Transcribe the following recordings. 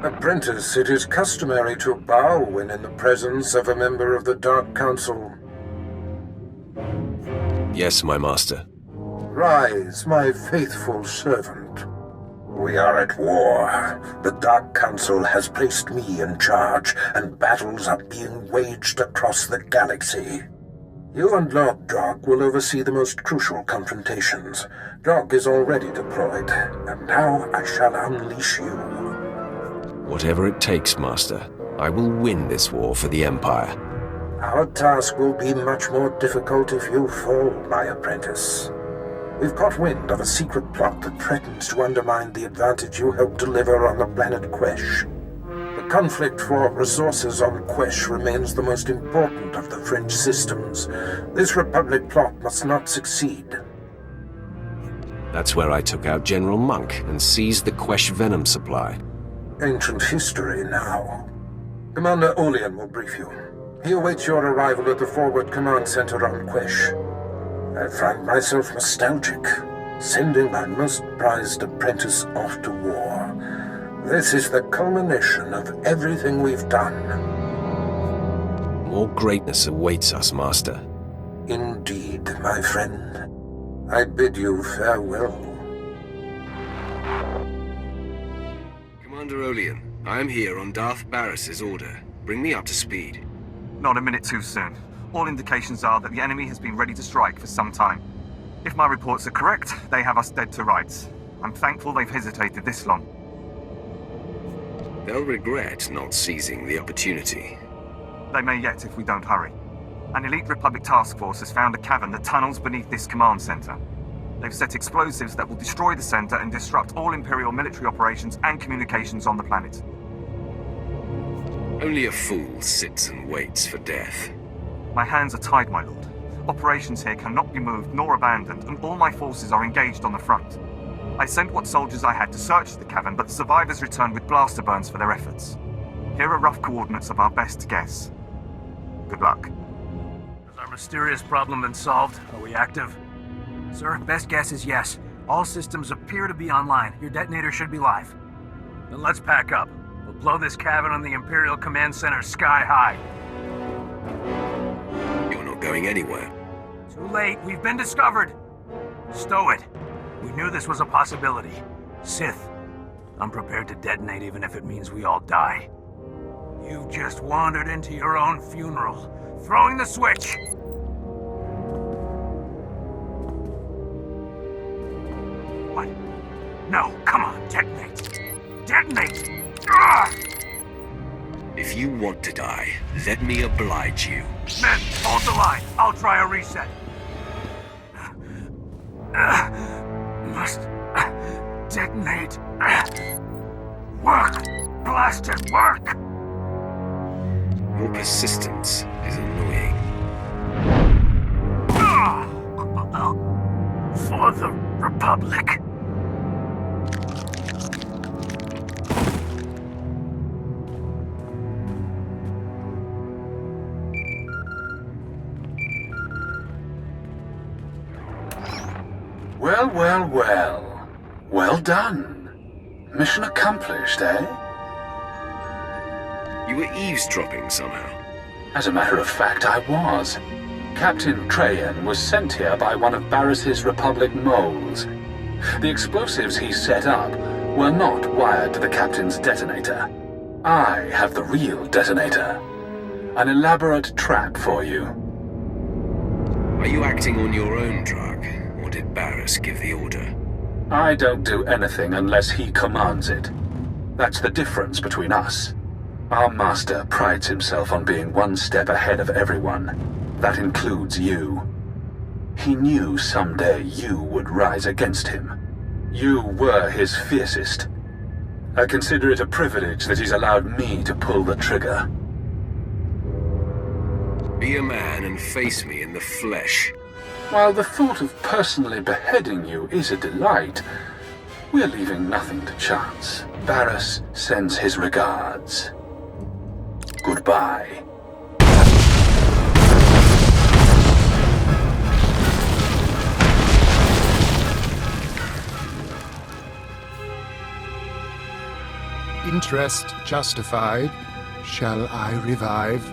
Apprentice, it is customary to bow when in the presence of a member of the Dark Council. Yes, my master. Rise, my faithful servant. We are at war. The Dark Council has placed me in charge, and battles are being waged across the galaxy. You and Lord Jog will oversee the most crucial confrontations. Jog is already deployed, and now I shall unleash you. Whatever it takes, Master. I will win this war for the Empire. Our task will be much more difficult if you fall, my apprentice. We've caught wind of a secret plot that threatens to undermine the advantage you helped deliver on the planet Quesh. The conflict for resources on Quesh remains the most important of the French systems. This Republic plot must not succeed. That's where I took out General Monk and seized the Quesh venom supply. Ancient history now. Commander Olean will brief you. He awaits your arrival at the Forward Command Center on Quesh. I find myself nostalgic, sending my most prized apprentice off to war. This is the culmination of everything we've done. More greatness awaits us, Master. Indeed, my friend. I bid you farewell. Commander Olean, I am here on Darth Barris's order. Bring me up to speed. Not a minute too soon. All indications are that the enemy has been ready to strike for some time. If my reports are correct, they have us dead to rights. I'm thankful they've hesitated this long. They'll regret not seizing the opportunity. They may yet if we don't hurry. An elite Republic task force has found a cavern that tunnels beneath this command center. They've set explosives that will destroy the center and disrupt all Imperial military operations and communications on the planet. Only a fool sits and waits for death. My hands are tied, my lord. Operations here cannot be moved nor abandoned, and all my forces are engaged on the front. I sent what soldiers I had to search the cavern, but the survivors returned with blaster burns for their efforts. Here are rough coordinates of our best guess. Good luck. Has our mysterious problem been solved? Are we active? Sir, best guess is yes. All systems appear to be online. Your detonator should be live. Then let's pack up. We'll blow this cavern on the Imperial Command Center sky high. You're not going anywhere. Too late. We've been discovered. Stow it. We knew this was a possibility. Sith, I'm prepared to detonate even if it means we all die. You've just wandered into your own funeral. Throwing the switch! What? No, come on, detonate. Detonate! Ah! If you want to die, let me oblige you. Men, hold the line. I'll try a reset. Must detonate. Work! Blast it, work! Your persistence is annoying. For the Republic. Well, well, well. Well done. Mission accomplished, eh? You were eavesdropping somehow. As a matter of fact, I was. Captain Trajan was sent here by one of Barris's Republic moles. The explosives he set up were not wired to the Captain's detonator. I have the real detonator. An elaborate trap for you. Are you acting on your own drug, or did Barris give the order? I don't do anything unless he commands it. That's the difference between us. Our master prides himself on being one step ahead of everyone. That includes you. He knew someday you would rise against him. You were his fiercest. I consider it a privilege that he's allowed me to pull the trigger. Be a man and face me in the flesh. While the thought of personally beheading you is a delight, we're leaving nothing to chance. Barris sends his regards. Goodbye. Interest justified. Shall I revive?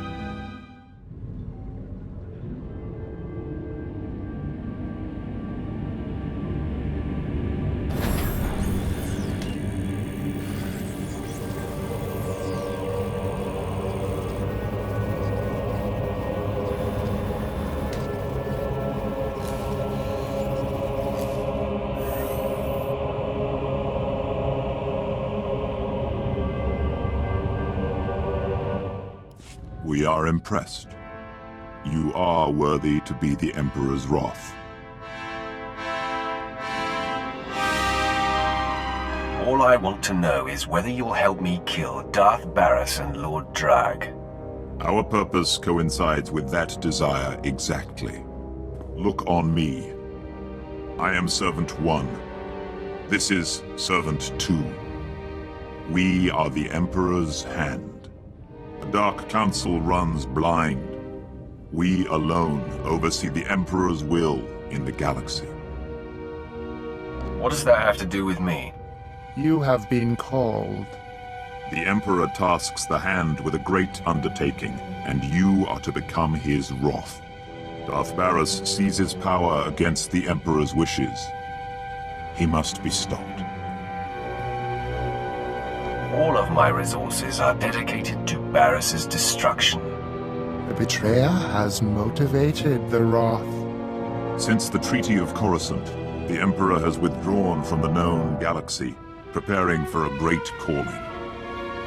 We are impressed. You are worthy to be the Emperor's wrath. All I want to know is whether you'll help me kill Darth Barris and Lord Drag. Our purpose coincides with that desire exactly. Look on me. I am Servant 1. This is Servant 2. We are the Emperor's hand. The Dark Council runs blind. We alone oversee the Emperor's will in the galaxy. What does that have to do with me? You have been called. The Emperor tasks the Hand with a great undertaking, and you are to become his wrath. Darth Barris seizes power against the Emperor's wishes. He must be stopped. All of my resources are dedicated to Barris's destruction. The betrayer has motivated the wrath. Since the Treaty of Coruscant, the Emperor has withdrawn from the known galaxy, preparing for a great calling.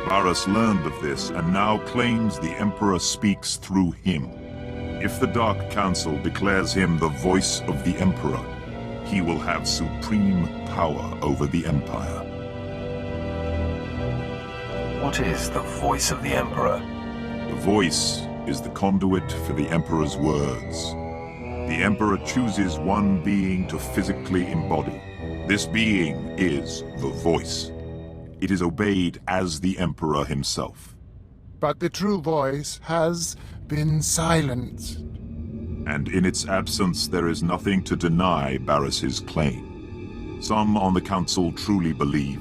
Barris learned of this and now claims the Emperor speaks through him. If the Dark Council declares him the voice of the Emperor, he will have supreme power over the Empire. What is the voice of the Emperor? The voice is the conduit for the Emperor's words. The Emperor chooses one being to physically embody. This being is the voice. It is obeyed as the Emperor himself. But the true voice has been silenced. And in its absence, there is nothing to deny Barris's claim. Some on the Council truly believe.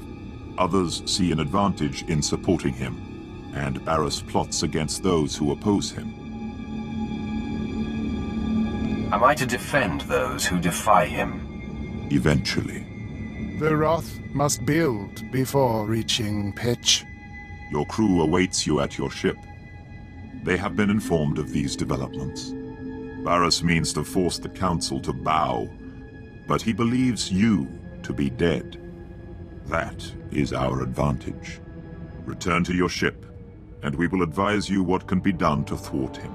Others see an advantage in supporting him, and Barris plots against those who oppose him. Am I to defend those who defy him? Eventually. The wrath must build before reaching pitch. Your crew awaits you at your ship. They have been informed of these developments. Barris means to force the Council to bow, but he believes you to be dead. That is our advantage. Return to your ship, and we will advise you what can be done to thwart him.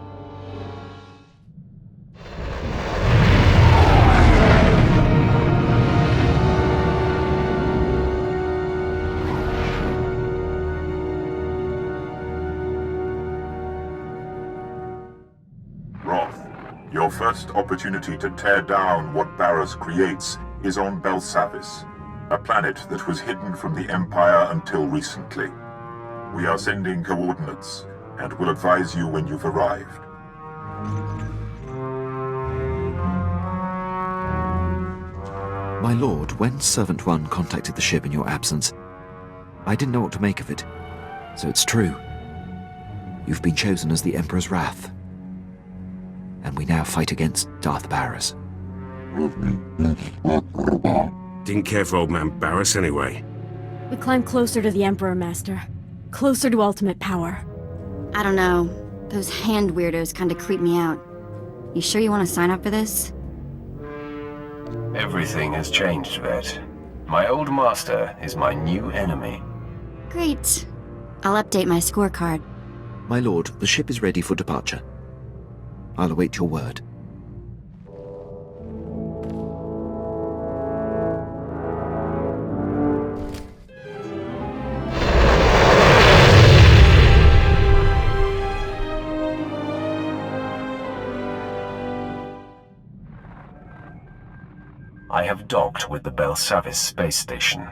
Wrath, your first opportunity to tear down what Barris creates is on Belsavis, a planet that was hidden from the Empire until recently. We are sending coordinates, and will advise you when you've arrived. My lord, when Servant 1 contacted the ship in your absence, I didn't know what to make of it. So it's true. You've been chosen as the Emperor's wrath. And we now fight against Darth Barris. Didn't care for old man Barris anyway. We climb closer to the Emperor, Master. Closer to ultimate power. I don't know. Those hand weirdos kinda creep me out. You sure you want to sign up for this? Everything has changed, Vet. My old master is my new enemy. Great. I'll update my scorecard. My lord, the ship is ready for departure. I'll await your word. I have docked with the Belsavis space station.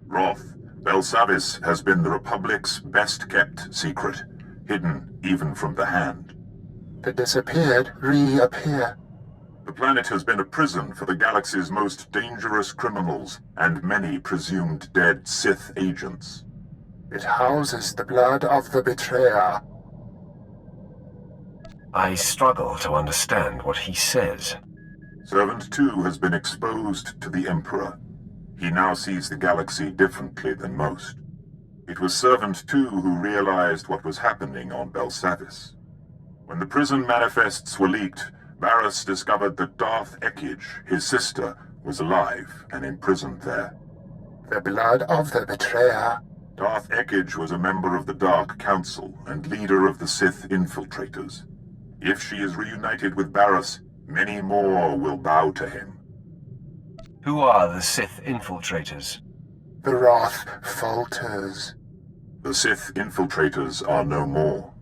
Wrath, Belsavis has been the Republic's best-kept secret, hidden even from the Hand. The disappeared reappear. The planet has been a prison for the galaxy's most dangerous criminals and many presumed dead Sith agents. It houses the blood of the betrayer. I struggle to understand what he says. Servant 2 has been exposed to the Emperor. He now sees the galaxy differently than most. It was Servant 2 who realized what was happening on Belsavis. When the prison manifests were leaked, Barris discovered that Darth Ekage, his sister, was alive and imprisoned there. The blood of the betrayer. Darth Ekage was a member of the Dark Council and leader of the Sith infiltrators. If she is reunited with Barris, many more will bow to him. Who are the Sith infiltrators? The wrath falters. The Sith infiltrators are no more.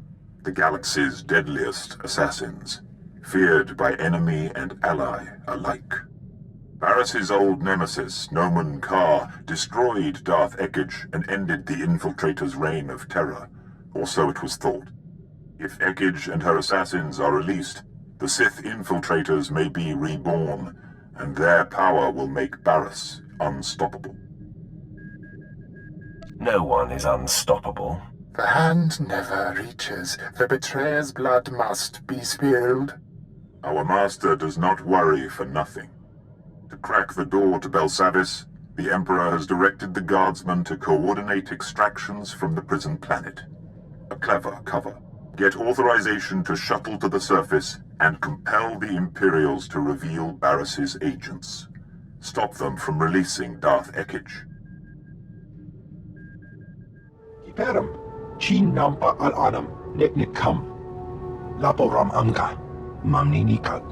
The galaxy's deadliest assassins, feared by enemy and ally alike. Barris's old nemesis, Nomen Karr, destroyed Darth Ekage and ended the infiltrators' reign of terror, or so it was thought. If Ekage and her assassins are released, the Sith infiltrators may be reborn, and their power will make Barris unstoppable. No one is unstoppable. The hand never reaches. The betrayer's blood must be spilled. Our master does not worry for nothing. To crack the door to Belsavis, the Emperor has directed the guardsmen to coordinate extractions from the prison planet. A clever cover. Get authorization to shuttle to the surface and compel the Imperials to reveal Barris's agents. Stop them from releasing Darth Ekage. Kiperam, Chin Nampa al-Adam, Neknikam, Laporam Anga, Mamni Nikag,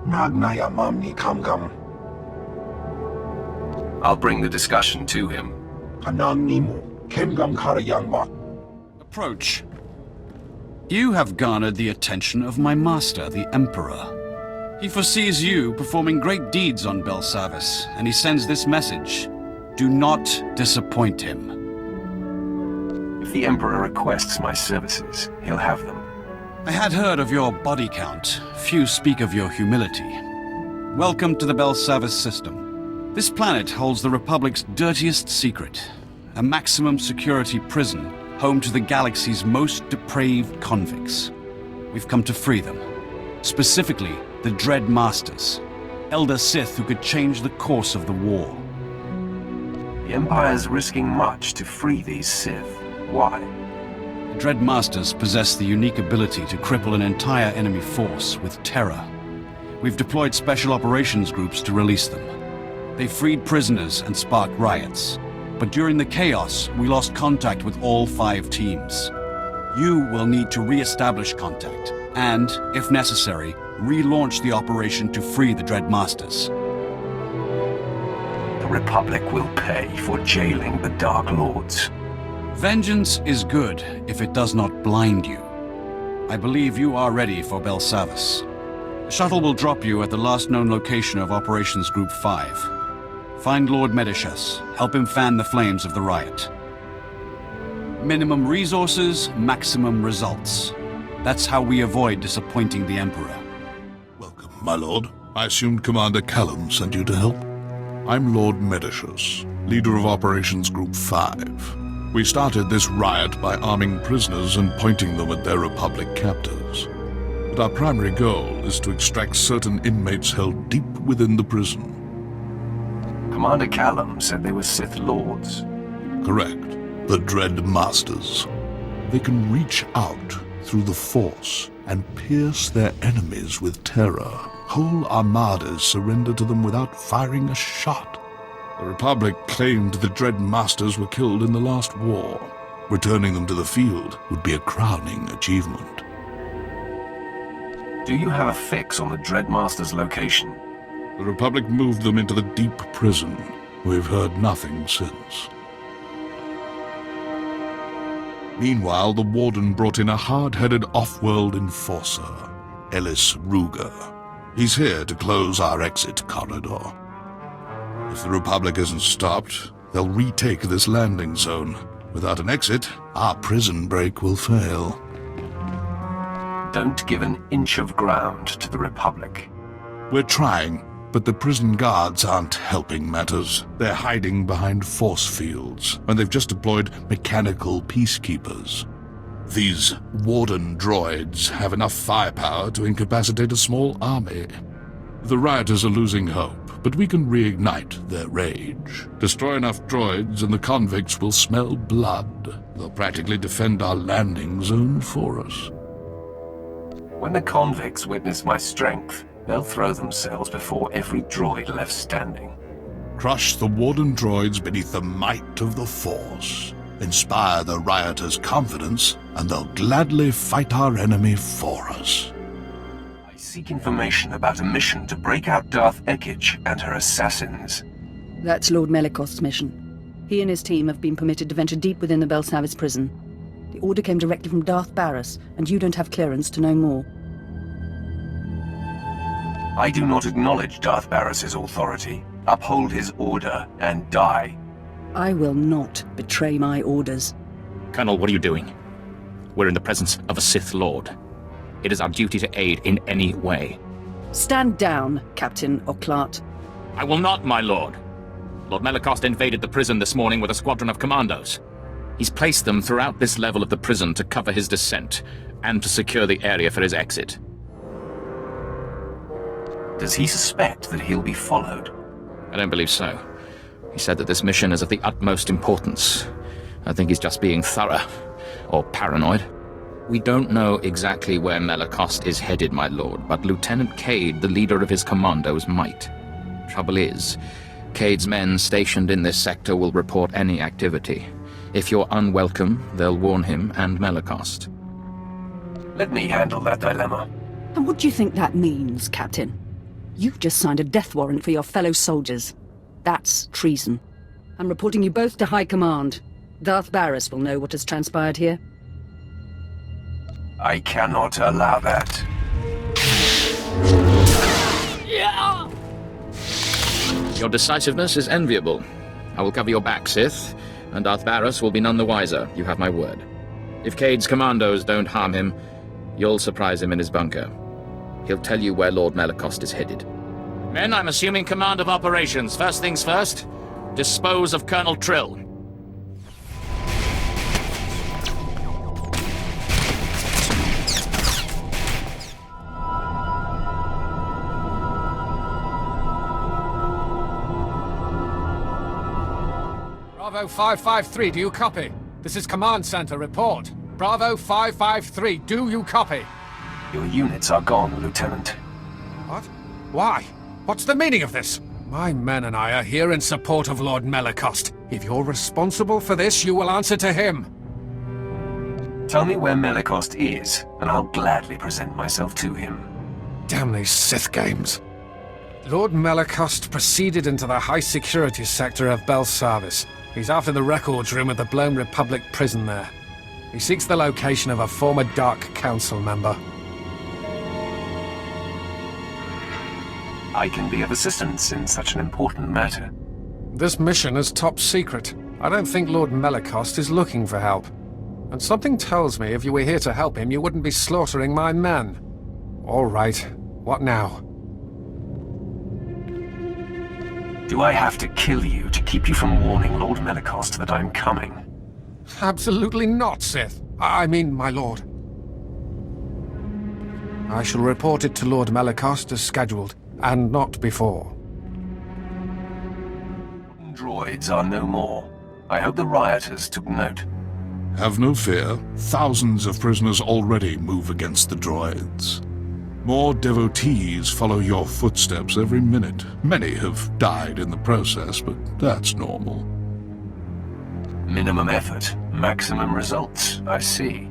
Nagnaya Mamni Kamgam. I'll bring the discussion to him. Kanang Nimu, Kemgam Karayangma. Approach. You have garnered the attention of my master, the Emperor. He foresees you performing great deeds on Belsavis, and he sends this message. Do not disappoint him. If the Emperor requests my services, he'll have them. I had heard of your body count. Few speak of your humility. Welcome to the Belsavis system. This planet holds the Republic's dirtiest secret. A maximum security prison home to the galaxy's most depraved convicts. We've come to free them. Specifically, the Dread Masters. Elder Sith who could change the course of the war. The Empire's risking much to free these Sith. Why? The Dread Masters possess the unique ability to cripple an entire enemy force with terror. We've deployed special operations groups to release them. They freed prisoners and sparked riots. But during the chaos, we lost contact with all 5 teams. You will need to re-establish contact, and, if necessary, relaunch the operation to free the Dread Masters. The Republic will pay for jailing the Dark Lords. Vengeance is good if it does not blind you. I believe you are ready for Belsavis. The shuttle will drop you at the last known location of Operations Group 5. Find Lord Medishus. Help him fan the flames of the riot. Minimum resources, maximum results. That's how we avoid disappointing the Emperor. Welcome, my lord. I assumed Commander Callum sent you to help. I'm Lord Medishus, leader of Operations Group 5. We started this riot by arming prisoners and pointing them at their Republic captors. But our primary goal is to extract certain inmates held deep within the prison. Commander Callum said they were Sith Lords. Correct. The Dread Masters. They can reach out through the Force and pierce their enemies with terror. Whole armadas surrender to them without firing a shot. The Republic claimed the Dread Masters were killed in the last war. Returning them to the field would be a crowning achievement. Do you have a fix on the Dread Masters' location? The Republic moved them into the deep prison. We've heard nothing since. Meanwhile, the Warden brought in a hard-headed off-world enforcer, Ellis Ruger. He's here to close our exit corridor. If the Republic isn't stopped, they'll retake this landing zone. Without an exit, our prison break will fail. Don't give an inch of ground to the Republic. We're trying. But the prison guards aren't helping matters. They're hiding behind force fields, and they've just deployed mechanical peacekeepers. These warden droids have enough firepower to incapacitate a small army. The rioters are losing hope, but we can reignite their rage. Destroy enough droids and the convicts will smell blood. They'll practically defend our landing zone for us. When the convicts witness my strength, they'll throw themselves before every droid left standing. Crush the warden droids beneath the might of the Force. Inspire the rioters' confidence, and they'll gladly fight our enemy for us. I seek information about a mission to break out Darth Ekich and her assassins. That's Lord Melikost's mission. He and his team have been permitted to venture deep within the Belsavis prison. The order came directly from Darth Barris, and you don't have clearance to know more. I do not acknowledge Darth Barris's authority, uphold his order, and die. I will not betray my orders. Colonel, what are you doing? We're in the presence of a Sith Lord. It is our duty to aid in any way. Stand down, Captain Oclart. I will not, my lord. Lord Melikost invaded the prison this morning with a squadron of commandos. He's placed them throughout this level of the prison to cover his descent, and to secure the area for his exit. Does he suspect that he'll be followed? I don't believe so. He said that this mission is of the utmost importance. I think he's just being thorough, or paranoid. We don't know exactly where Melikost is headed, my lord, but Lieutenant Cade, the leader of his commandos, might. Trouble is, Cade's men stationed in this sector will report any activity. If you're unwelcome, they'll warn him and Melikost. Let me handle that dilemma. And what do you think that means, Captain? You've just signed a death warrant for your fellow soldiers. That's treason. I'm reporting you both to High Command. Darth Barris will know what has transpired here. I cannot allow that. Your decisiveness is enviable. I will cover your back, Sith, and Darth Barris will be none the wiser. You have my word. If Cade's commandos don't harm him, you'll surprise him in his bunker. He'll tell you where Lord Melikost is headed. Men, I'm assuming command of operations. First things first, dispose of Colonel Trill. Bravo 553, do you copy? This is Command Center, report. Bravo 553, do you copy? Your units are gone, Lieutenant. What? Why? What's the meaning of this? My men and I are here in support of Lord Melikost. If you're responsible for this, you will answer to him. Tell me where Melikost is, and I'll gladly present myself to him. Damn these Sith games. Lord Melikost proceeded into the high-security sector of Belsavis. He's after the records room of the Blown Republic prison there. He seeks the location of a former Dark Council member. I can be of assistance in such an important matter. This mission is top secret. I don't think Lord Melikost is looking for help. And something tells me if you were here to help him, you wouldn't be slaughtering my men. All right. What now? Do I have to kill you to keep you from warning Lord Melikost that I'm coming? Absolutely not, Sith. I mean, my lord. I shall report it to Lord Melikost as scheduled, and not before. Droids are no more. I hope the rioters took note. Have no fear. Thousands of prisoners already move against the droids. More devotees follow your footsteps every minute. Many have died in the process, but that's normal. Minimum effort, maximum results, I see.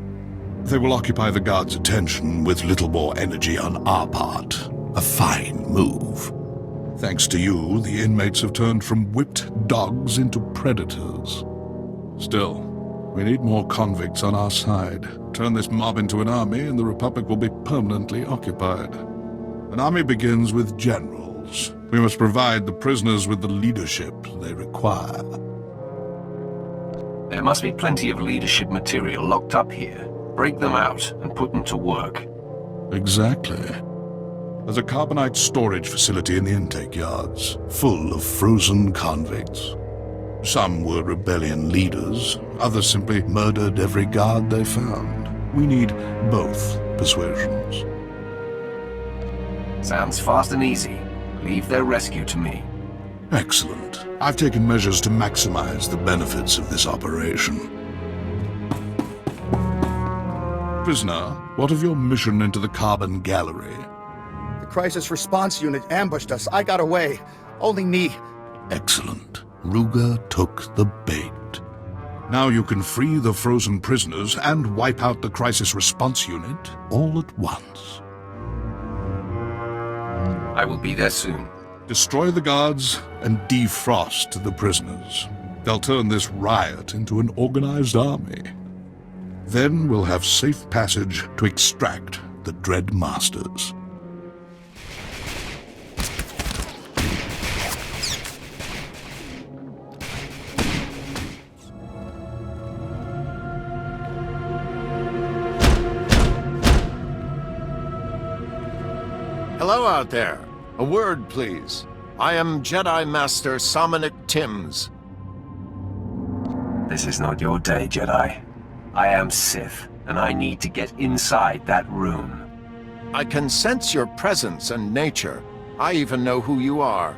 They will occupy the guards' attention with little more energy on our part. A fine move. Thanks to you, the inmates have turned from whipped dogs into predators. Still, we need more convicts on our side. Turn this mob into an army and the Republic will be permanently occupied. An army begins with generals. We must provide the prisoners with the leadership they require. There must be plenty of leadership material locked up here. Break them out and put them to work. Exactly. There's a carbonite storage facility in the intake yards, full of frozen convicts. Some were rebellion leaders, others simply murdered every guard they found. We need both persuasions. Sounds fast and easy. Leave their rescue to me. Excellent. I've taken measures to maximize the benefits of this operation. Prisoner, what of your mission into the Carbon Gallery? The crisis response unit ambushed us. I got away. Only me. Excellent. Ruger took the bait. Now you can free the frozen prisoners and wipe out the crisis response unit all at once. I will be there soon. Destroy the guards and defrost the prisoners. They'll turn this riot into an organized army. Then we'll have safe passage to extract the Dread Masters. Hello out there. A word, please. I am Jedi Master Somnic Timms. This is not your day, Jedi. I am Sith, and I need to get inside that room. I can sense your presence and nature. I even know who you are.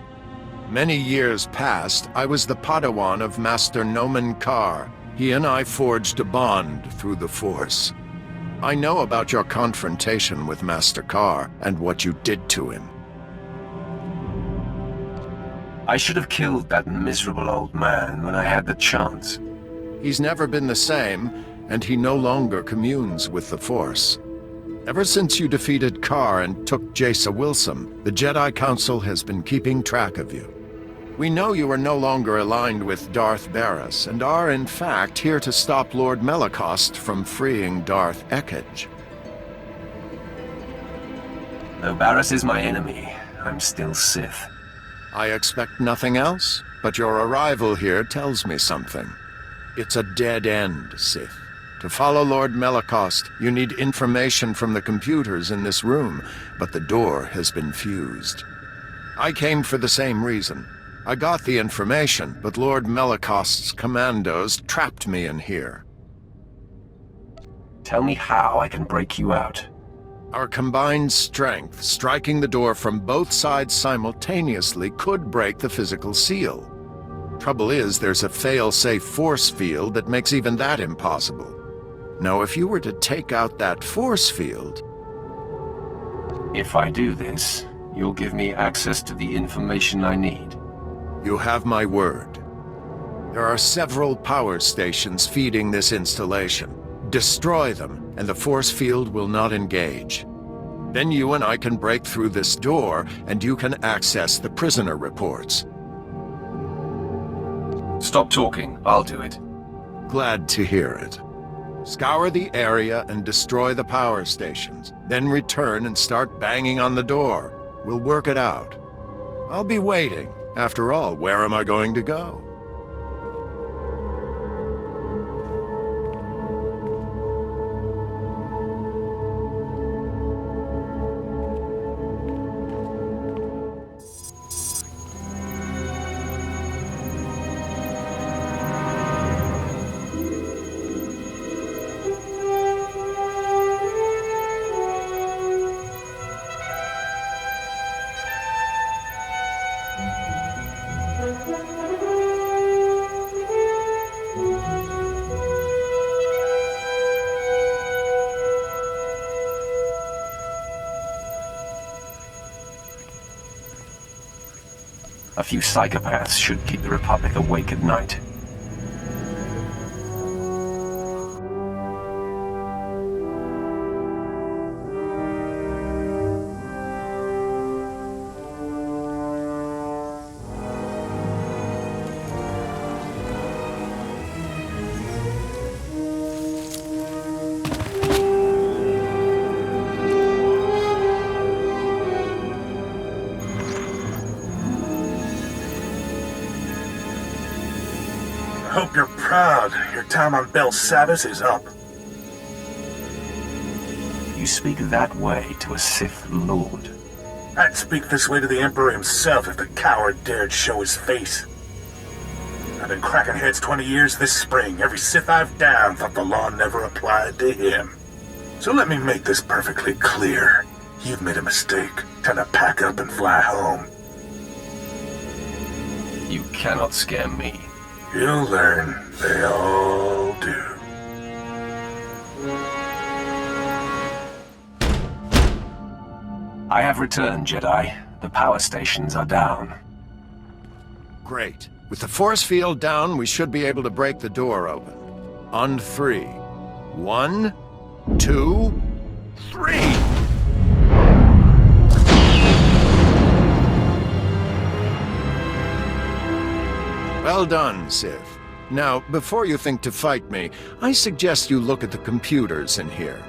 Many years past, I was the Padawan of Master Nomen Karr. He and I forged a bond through the Force. I know about your confrontation with Master Karr and what you did to him. I should have killed that miserable old man when I had the chance. He's never been the same, and he no longer communes with the Force. Ever since you defeated Karr and took Jace Wilson, the Jedi Council has been keeping track of you. We know you are no longer aligned with Darth Barris, and are in fact here to stop Lord Melicost from freeing Darth Ekage. Though Barris is my enemy, I'm still Sith. I expect nothing else, but your arrival here tells me something. It's a dead end, Sith. To follow Lord Melicost, you need information from the computers in this room, but the door has been fused. I came for the same reason. I got the information, but Lord Melicost's commandos trapped me in here. Tell me how I can break you out. Our combined strength, striking the door from both sides simultaneously, could break the physical seal. Trouble is, there's a fail-safe force field that makes even that impossible. Now, if you were to take out that force field... If I do this, you'll give me access to the information I need. You have my word. There are several power stations feeding this installation. Destroy them, and the force field will not engage. Then you and I can break through this door, and you can access the prisoner reports. Stop talking. I'll do it. Glad to hear it. Scour the area and destroy the power stations. Then return and start banging on the door. We'll work it out. I'll be waiting. After all, where am I going to go? A few psychopaths should keep the Republic awake at night. I hope you're proud. Your time on Belsavis is up. You speak that way to a Sith Lord. I'd speak this way to the Emperor himself if the coward dared show his face. I've been cracking heads 20 years this spring. Every Sith I've downed thought the law never applied to him. So let me make this perfectly clear. You've made a mistake. Time to pack up and fly home. You cannot scare me. You'll learn. They all do. I have returned, Jedi. The power stations are down. Great. With the force field down, we should be able to break the door open. On 3. 1, 2, 3! Well done, Sith. Now, before you think to fight me, I suggest you look at the computers in here.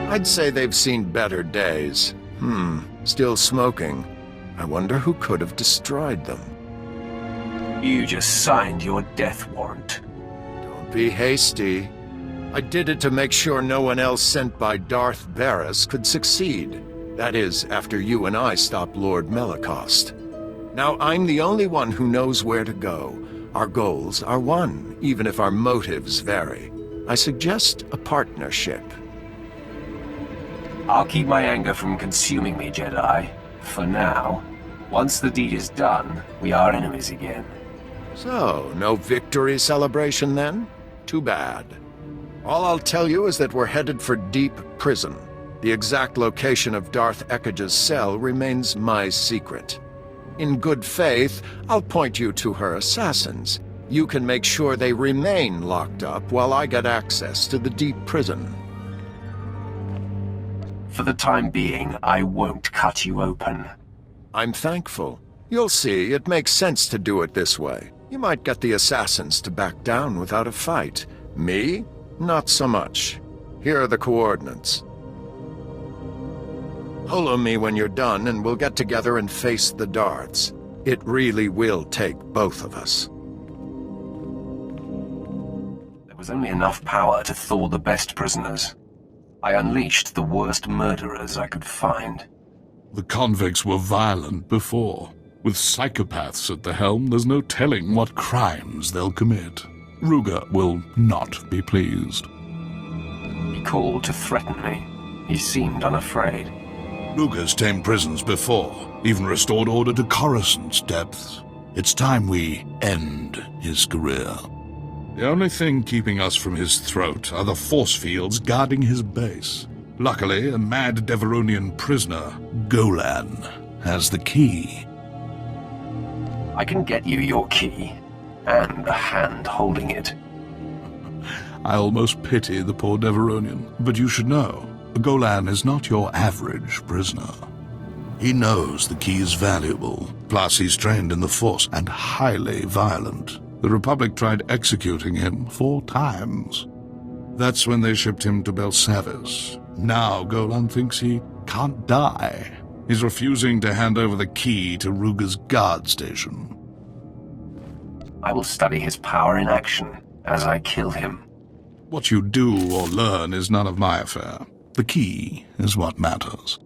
I'd say they've seen better days. Still smoking. I wonder who could have destroyed them. You just signed your death warrant. Don't be hasty. I did it to make sure no one else sent by Darth Barris could succeed. That is, after you and I stopped Lord Melicost. Now I'm the only one who knows where to go. Our goals are one, even if our motives vary. I suggest a partnership. I'll keep my anger from consuming me, Jedi. For now. Once the deed is done, we are enemies again. So, no victory celebration then? Too bad. All I'll tell you is that we're headed for Deep Prison. The exact location of Darth Ekkage's cell remains my secret. In good faith, I'll point you to her assassins. You can make sure they remain locked up while I get access to the Deep Prison. For the time being, I won't cut you open. I'm thankful. You'll see, it makes sense to do it this way. You might get the assassins to back down without a fight. Me? Not so much. Here are the coordinates. Holo me when you're done, and we'll get together and face the Darths. It really will take both of us. There was only enough power to thaw the best prisoners. I unleashed the worst murderers I could find. The convicts were violent before. With psychopaths at the helm, there's no telling what crimes they'll commit. Ruger will not be pleased. He called to threaten me. He seemed unafraid. Ruger's tamed prisons before, even restored order to Coruscant's depths. It's time we end his career. The only thing keeping us from his throat are the force fields guarding his base. Luckily, a mad Deveronian prisoner, Golan, has the key. I can get you your key, and the hand holding it. I almost pity the poor Deveronian, but you should know, Golan is not your average prisoner. He knows the key is valuable, plus he's trained in the Force and highly violent. The Republic tried executing him 4 times. That's when they shipped him to Belsavis. Now Golan thinks he can't die. He's refusing to hand over the key to Ruger's guard station. I will study his power in action as I kill him. What you do or learn is none of my affair. The key is what matters.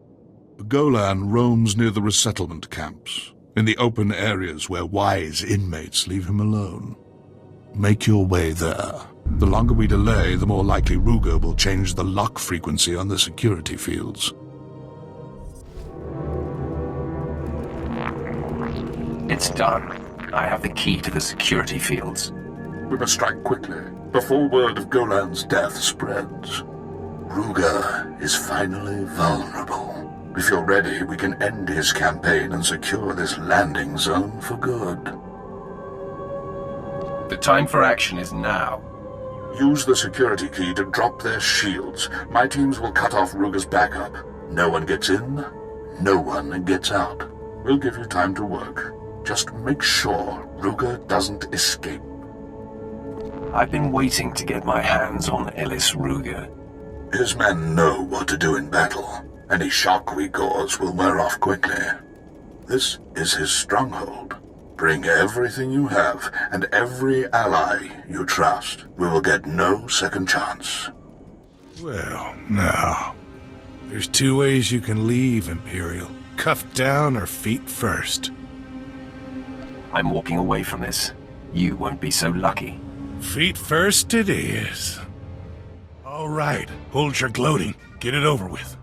Golan roams near the resettlement camps, in the open areas where wise inmates leave him alone. Make your way there. The longer we delay, the more likely Ruger will change the lock frequency on the security fields. It's done. I have the key to the security fields. We must strike quickly, before word of Golan's death spreads. Ruger is finally vulnerable. If you're ready, we can end his campaign and secure this landing zone for good. The time for action is now. Use the security key to drop their shields. My teams will cut off Ruger's backup. No one gets in, no one gets out. We'll give you time to work. Just make sure Ruger doesn't escape. I've been waiting to get my hands on Ellis Ruger. His men know what to do in battle. Any shock we cause will wear off quickly. This is his stronghold. Bring everything you have and every ally you trust. We will get no second chance. Well, now, there's two ways you can leave, Imperial. Cuffed down or feet first. I'm walking away from this. You won't be so lucky. Feet first it is. All right, hold your gloating. Get it over with.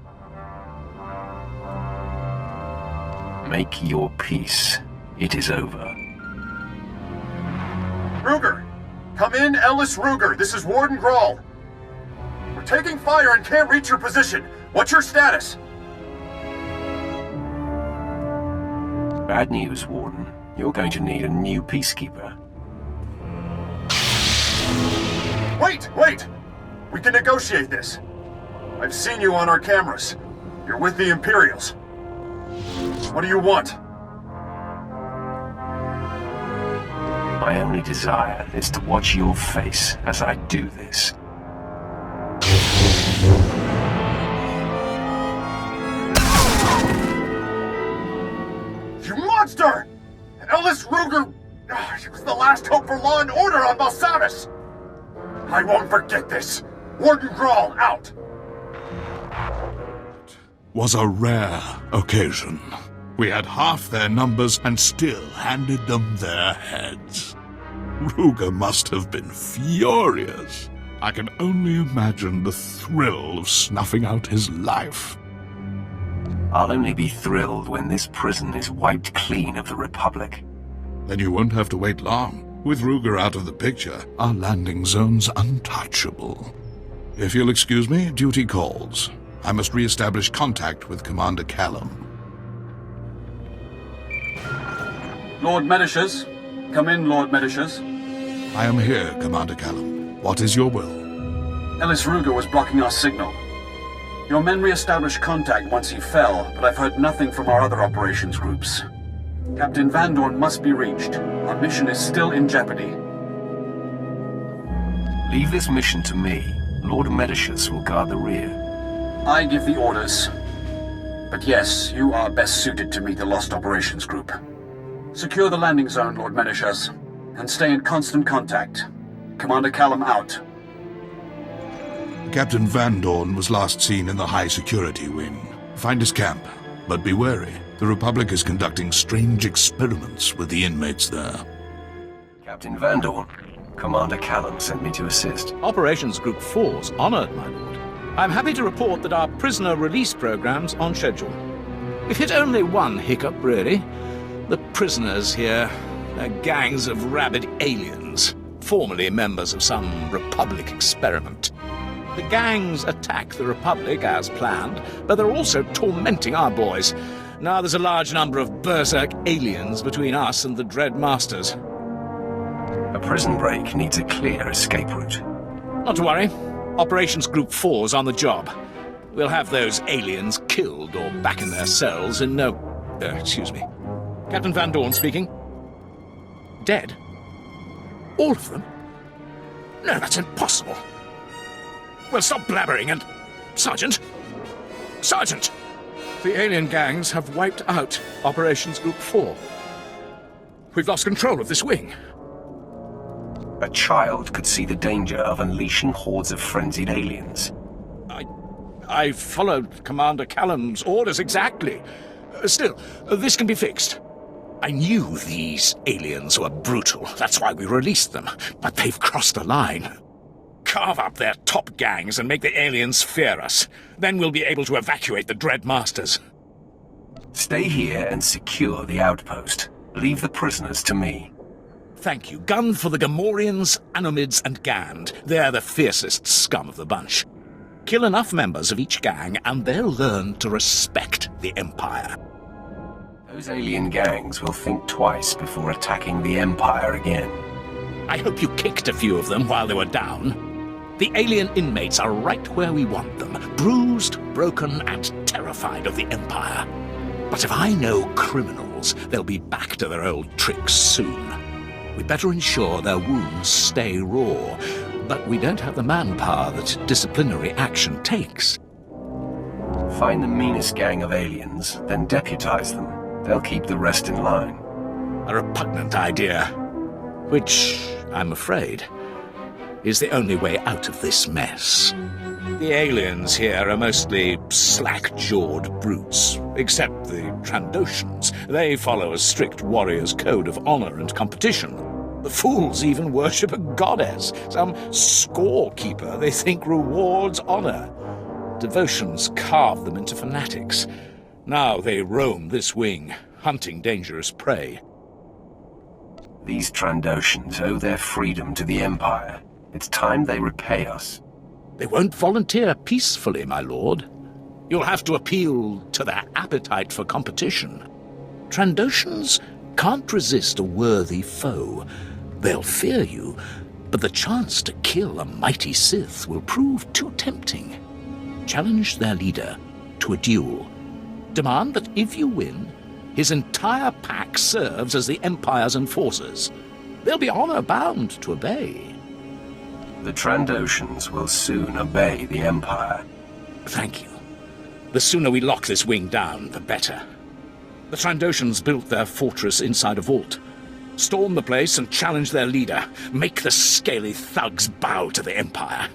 Make your peace. It is over. Ruger! Come in, Ellis Ruger. This is Warden Grawl. We're taking fire and can't reach your position. What's your status? Bad news, Warden. You're going to need a new peacekeeper. Wait! We can negotiate this. I've seen you on our cameras. You're with the Imperials. What do you want? My only desire is to watch your face as I do this. You monster! Ellis Ruger! He was the last hope for law and order on Belsavis! I won't forget this! Warden Grawl, out! Was a rare occasion. We had half their numbers and still handed them their heads. Ruger must have been furious. I can only imagine the thrill of snuffing out his life. I'll only be thrilled when this prison is wiped clean of the Republic. Then you won't have to wait long. With Ruger out of the picture, our landing zone's untouchable. If you'll excuse me, duty calls. I must re-establish contact with Commander Callum. Lord Medishers. Come in, Lord Medishers. I am here, Commander Callum. What is your will? Ellis Ruger was blocking our signal. Your men re-established contact once he fell, but I've heard nothing from our other operations groups. Captain Van Dorn must be reached. Our mission is still in jeopardy. Leave this mission to me. Lord Medishers will guard the rear. I give the orders. But yes, you are best suited to meet the Lost Operations Group. Secure the landing zone, Lord Medishers, and stay in constant contact. Commander Callum out. Captain Van Dorn was last seen in the high security wing. Find his camp, but be wary. The Republic is conducting strange experiments with the inmates there. Captain Van Dorn, Commander Callum sent me to assist. Operations Group 4's honored, my lord. I'm happy to report that our prisoner release program's on schedule. We've hit only one hiccup, really. The prisoners here, they're gangs of rabid aliens, formerly members of some Republic experiment. The gangs attack the Republic as planned, but they're also tormenting our boys. Now there's a large number of berserk aliens between us and the Dread Masters. A prison break needs a clear escape route. Not to worry. Operations Group 4's on the job. We'll have those aliens killed or back in their cells in no... excuse me. Captain Van Dorn speaking. Dead? All of them? No, that's impossible. Well, stop blabbering and... Sergeant! Sergeant! The alien gangs have wiped out Operations Group 4. We've lost control of this wing. A child could see the danger of unleashing hordes of frenzied aliens. I followed Commander Callum's orders exactly. Still, this can be fixed. I knew these aliens were brutal. That's why we released them. But they've crossed a line. Carve up their top gangs and make the aliens fear us. Then we'll be able to evacuate the Dread Masters. Stay here and secure the outpost. Leave the prisoners to me. Thank you. Gun for the Gamorreans, Anomids, and Gand. They're the fiercest scum of the bunch. Kill enough members of each gang, and they'll learn to respect the Empire. Those alien gangs will think twice before attacking the Empire again. I hope you kicked a few of them while they were down. The alien inmates are right where we want them, bruised, broken, and terrified of the Empire. But if I know criminals, they'll be back to their old tricks soon. We'd better ensure their wounds stay raw, but we don't have the manpower that disciplinary action takes. Find the meanest gang of aliens, then deputize them. They'll keep the rest in line. A repugnant idea, which, I'm afraid, is the only way out of this mess. The aliens here are mostly slack-jawed brutes, except the Trandoshans. They follow a strict warrior's code of honor and competition. The fools even worship a goddess, some scorekeeper they think rewards honor. Devotions carve them into fanatics. Now they roam this wing, hunting dangerous prey. These Trandoshans owe their freedom to the Empire. It's time they repay us. They won't volunteer peacefully, my lord. You'll have to appeal to their appetite for competition. Trandoshans can't resist a worthy foe. They'll fear you, but the chance to kill a mighty Sith will prove too tempting. Challenge their leader to a duel. Demand that if you win, his entire pack serves as the Empire's enforcers. They'll be honor-bound to obey. The Trandoshans will soon obey the Empire. Thank you. The sooner we lock this wing down, the better. The Trandoshans built their fortress inside a vault. Storm the place and challenge their leader. Make the scaly thugs bow to the Empire.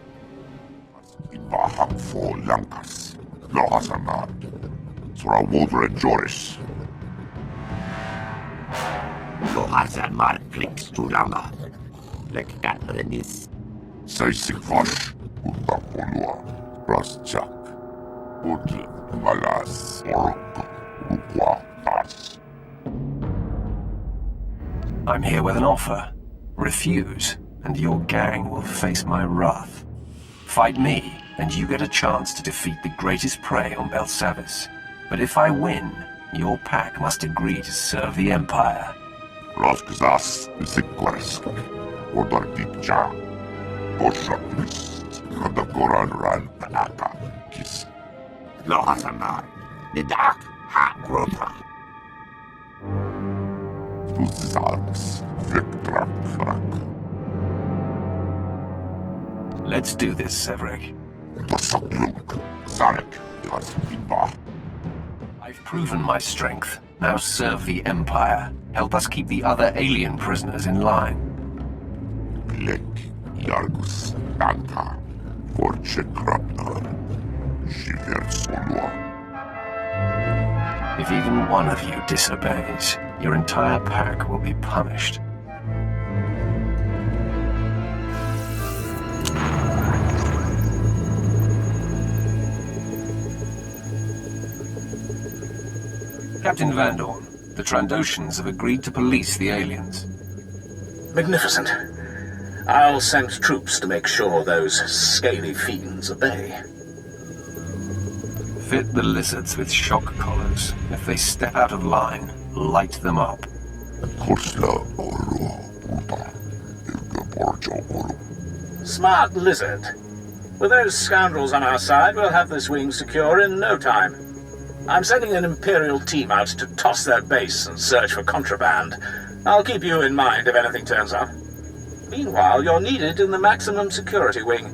I'm here with an offer. Refuse, and your gang will face my wrath. Fight me, and you get a chance to defeat the greatest prey on Belsavis. But if I win, your pack must agree to serve the Empire. Let's do this, Severick. I've proven my strength. Now serve the Empire. Help us keep the other alien prisoners in line. If even one of you disobeys, your entire pack will be punished. Captain Van Dorn, the Trandoshans have agreed to police the aliens. Magnificent. I'll send troops to make sure those scaly fiends obey. Fit the lizards with shock collars. If they step out of line, light them up. Smart lizard. With those scoundrels on our side, we'll have this wing secure in no time. I'm sending an Imperial team out to toss their base and search for contraband. I'll keep you in mind if anything turns up. Meanwhile, you're needed in the maximum security wing.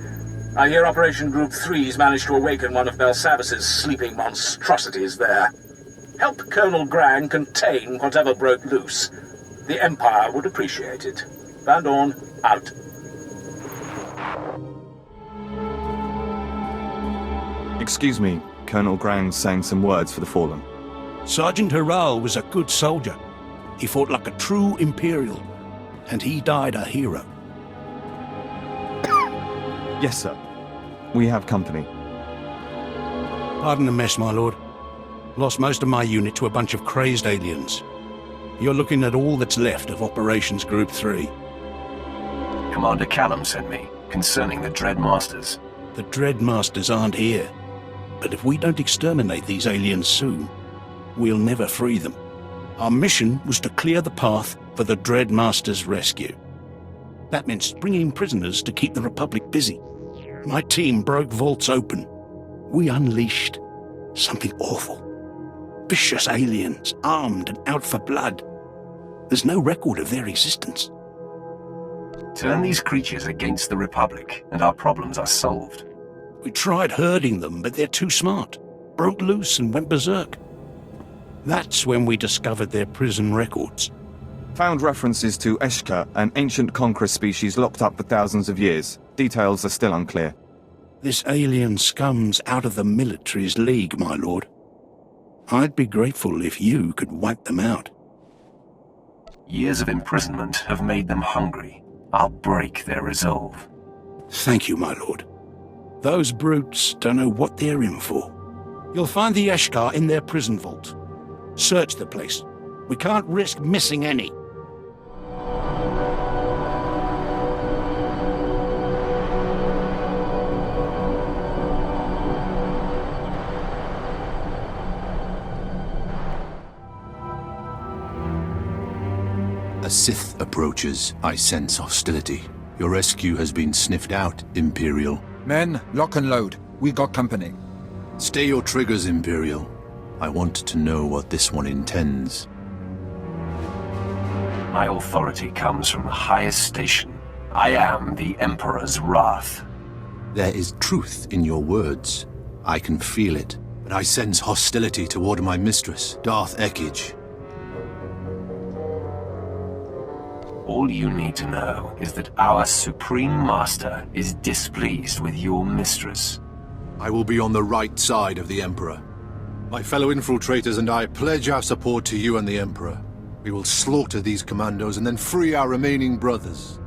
I hear Operation Group 3's managed to awaken one of Belsavis's sleeping monstrosities there. Help Colonel Grang contain whatever broke loose. The Empire would appreciate it. Van Dorn, out. Excuse me, Colonel Grang's saying some words for the fallen. Sergeant Harral was a good soldier. He fought like a true Imperial, and he died a hero. Yes, sir. We have company. Pardon the mess, my lord. Lost most of my unit to a bunch of crazed aliens. You're looking at all that's left of Operations Group 3. Commander Callum sent me, concerning the Dread Masters. The Dread Masters aren't here. But if we don't exterminate these aliens soon, we'll never free them. Our mission was to clear the path for the Dread Masters' rescue. That meant springing prisoners to keep the Republic busy. My team broke vaults open. We unleashed something awful. Vicious aliens, armed and out for blood. There's no record of their existence. Turn these creatures against the Republic, and our problems are solved. We tried herding them, but they're too smart. Broke loose and went berserk. That's when we discovered their prison records. Found references to Eshka, an ancient conqueror species locked up for thousands of years. Details are still unclear. This alien scum's out of the military's league, my lord. I'd be grateful if you could wipe them out. Years of imprisonment have made them hungry. I'll break their resolve. Thank you, my lord. Those brutes don't know what they're in for. You'll find the Eshkar in their prison vault. Search the place. We can't risk missing any. A Sith approaches. I sense hostility. Your rescue has been sniffed out, Imperial. Men, lock and load. We got company. Stay your triggers, Imperial. I want to know what this one intends. My authority comes from the highest station. I am the Emperor's wrath. There is truth in your words. I can feel it. But I sense hostility toward my mistress, Darth Ekage. All you need to know is that our Supreme Master is displeased with your mistress. I will be on the right side of the Emperor. My fellow infiltrators and I pledge our support to you and the Emperor. We will slaughter these commandos and then free our remaining brothers.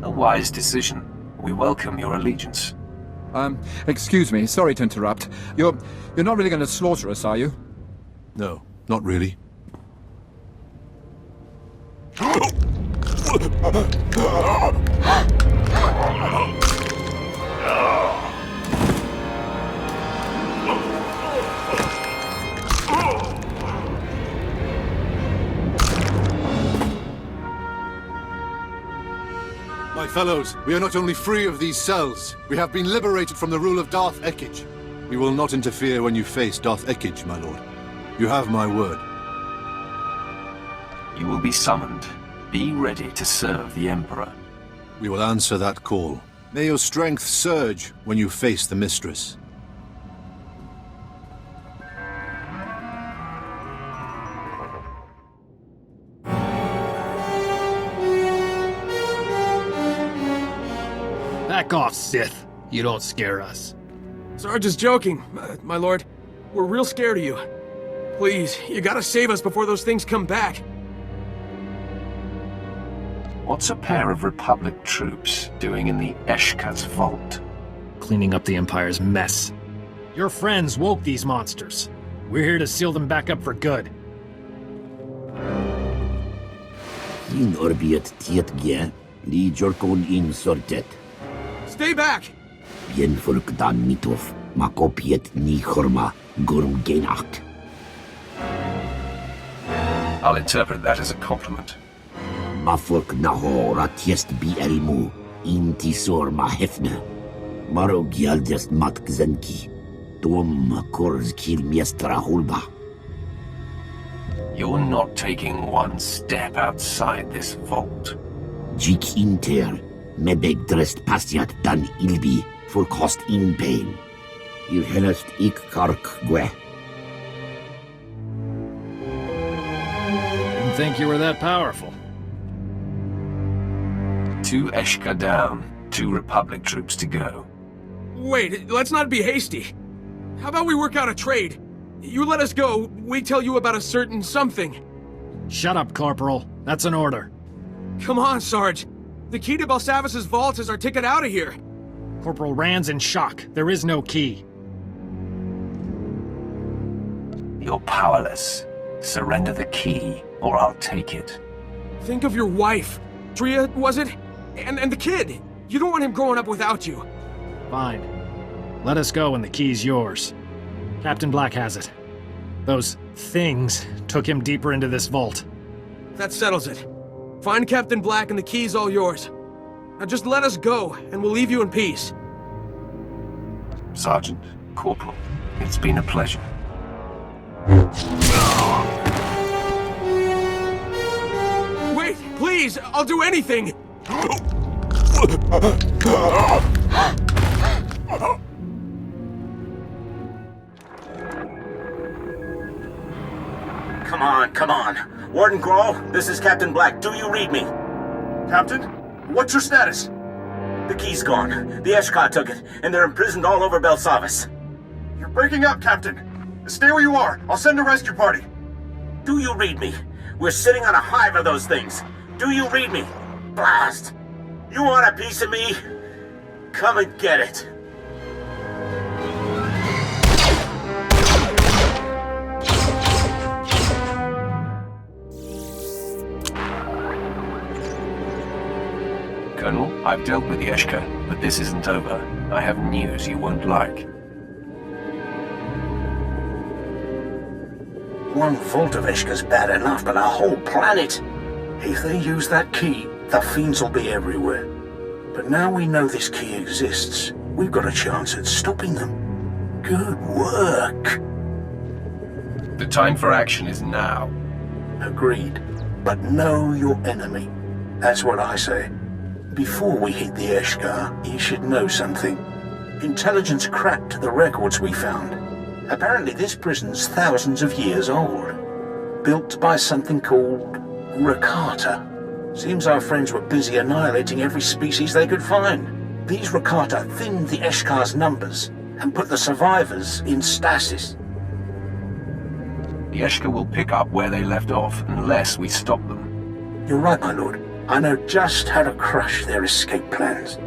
A wise decision. We welcome your allegiance. Excuse me, sorry to interrupt. You're not really going to slaughter us, are you? No, not really. My fellows, we are not only free of these cells, we have been liberated from the rule of Darth Ekage. We will not interfere when you face Darth Ekage, my lord. You have my word. You will be summoned. Be ready to serve the Emperor. We will answer that call. May your strength surge when you face the Mistress. Back off, Sith. You don't scare us. Sarge is joking, my lord. We're real scared of you. Please, you gotta save us before those things come back. What's a pair of Republic troops doing in the Eshka's vault? Cleaning up the Empire's mess. Your friends woke these monsters. We're here to seal them back up for good. In orbiet tietge, li jorkon in sortet. Stay back! Bien volk dan mitof, makopiet ni horma, gurm genacht. I'll interpret that as a compliment. Mafolk nahora tiest bi elmu, intisor ma hefne. Maro gialdest mat gzenki, dom korz kil miestra hulba. You're not taking one step outside this vault. Jik inter, mebeg drest pastiat dan ilbi, for cost in pain. Ir helest ik kark gwe. Didn't think you were that powerful. 2 Eshka down, 2 Republic troops to go. Wait, let's not be hasty. How about we work out a trade? You let us go, we tell you about a certain something. Shut up, Corporal. That's an order. Come on, Sarge. The key to Belsavis' vault is our ticket out of here. Corporal Rand's in shock. There is no key. You're powerless. Surrender the key, or I'll take it. Think of your wife. Tria, was it? And the kid. You don't want him growing up without you. Fine. Let us go and the key's yours. Captain Black has it. Those things took him deeper into this vault. That settles it. Find Captain Black and the key's all yours. Now just let us go, and we'll leave you in peace. Sergeant, Corporal, it's been a pleasure. Wait, please! I'll do anything! Come on, come on. Warden Grawl, this is Captain Black. Do you read me? Captain? What's your status? The key's gone. The Eshkar took it, and they're imprisoned all over Belsavis. You're breaking up, Captain. Stay where you are. I'll send a rescue party. Do you read me? We're sitting on a hive of those things. Do you read me? Blast! You want a piece of me? Come and get it. Colonel, I've dealt with the Eshkar, but this isn't over. I have news you won't like. One vault of Eshkar's bad enough, but a whole planet. If they use that key, the fiends will be everywhere. But now we know this key exists, we've got a chance at stopping them. Good work. The time for action is now. Agreed. But know your enemy. That's what I say. Before we hit the Eshkar, you should know something. Intelligence cracked the records we found. Apparently this prison's thousands of years old. Built by something called Rakata. Seems our friends were busy annihilating every species they could find. These Rakata thinned the Eshkar's numbers and put the survivors in stasis. The Eshkar will pick up where they left off unless we stop them. You're right, my lord. I know just how to crush their escape plans.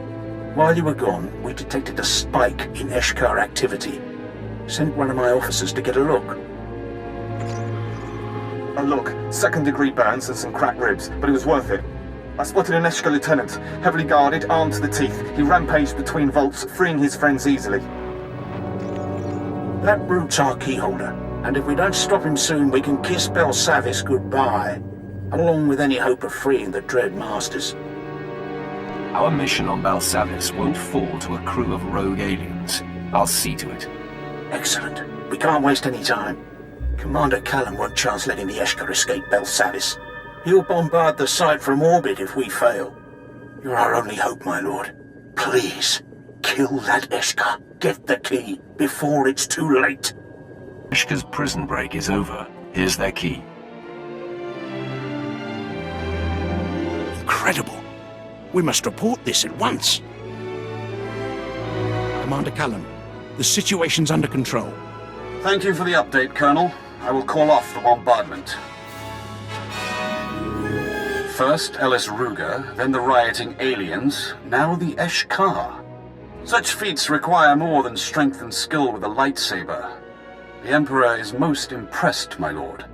While you were gone, we detected a spike in Eshkar activity. Sent one of my officers to get a look. A look, second-degree burns and some cracked ribs, but it was worth it. I spotted an Eshkar lieutenant, heavily guarded, armed to the teeth. He rampaged between vaults, freeing his friends easily. That brute's our keyholder, and if we don't stop him soon, we can kiss Belsavis goodbye, along with any hope of freeing the Dread Masters. Our mission on Belsavis won't fall to a crew of rogue aliens. I'll see to it. Excellent. We can't waste any time. Commander Callum won't chance letting the Eshkar escape Belsavis. He'll bombard the site from orbit if we fail. You're our only hope, my lord. Please, kill that Eshkar. Get the key before it's too late. Eshkar's prison break is over. Here's their key. Incredible. We must report this at once. Commander Callum, the situation's under control. Thank you for the update, Colonel. I will call off the bombardment. First Ellis Ruger, then the rioting aliens, now the Eshkar. Such feats require more than strength and skill with a lightsaber. The Emperor is most impressed, my lord.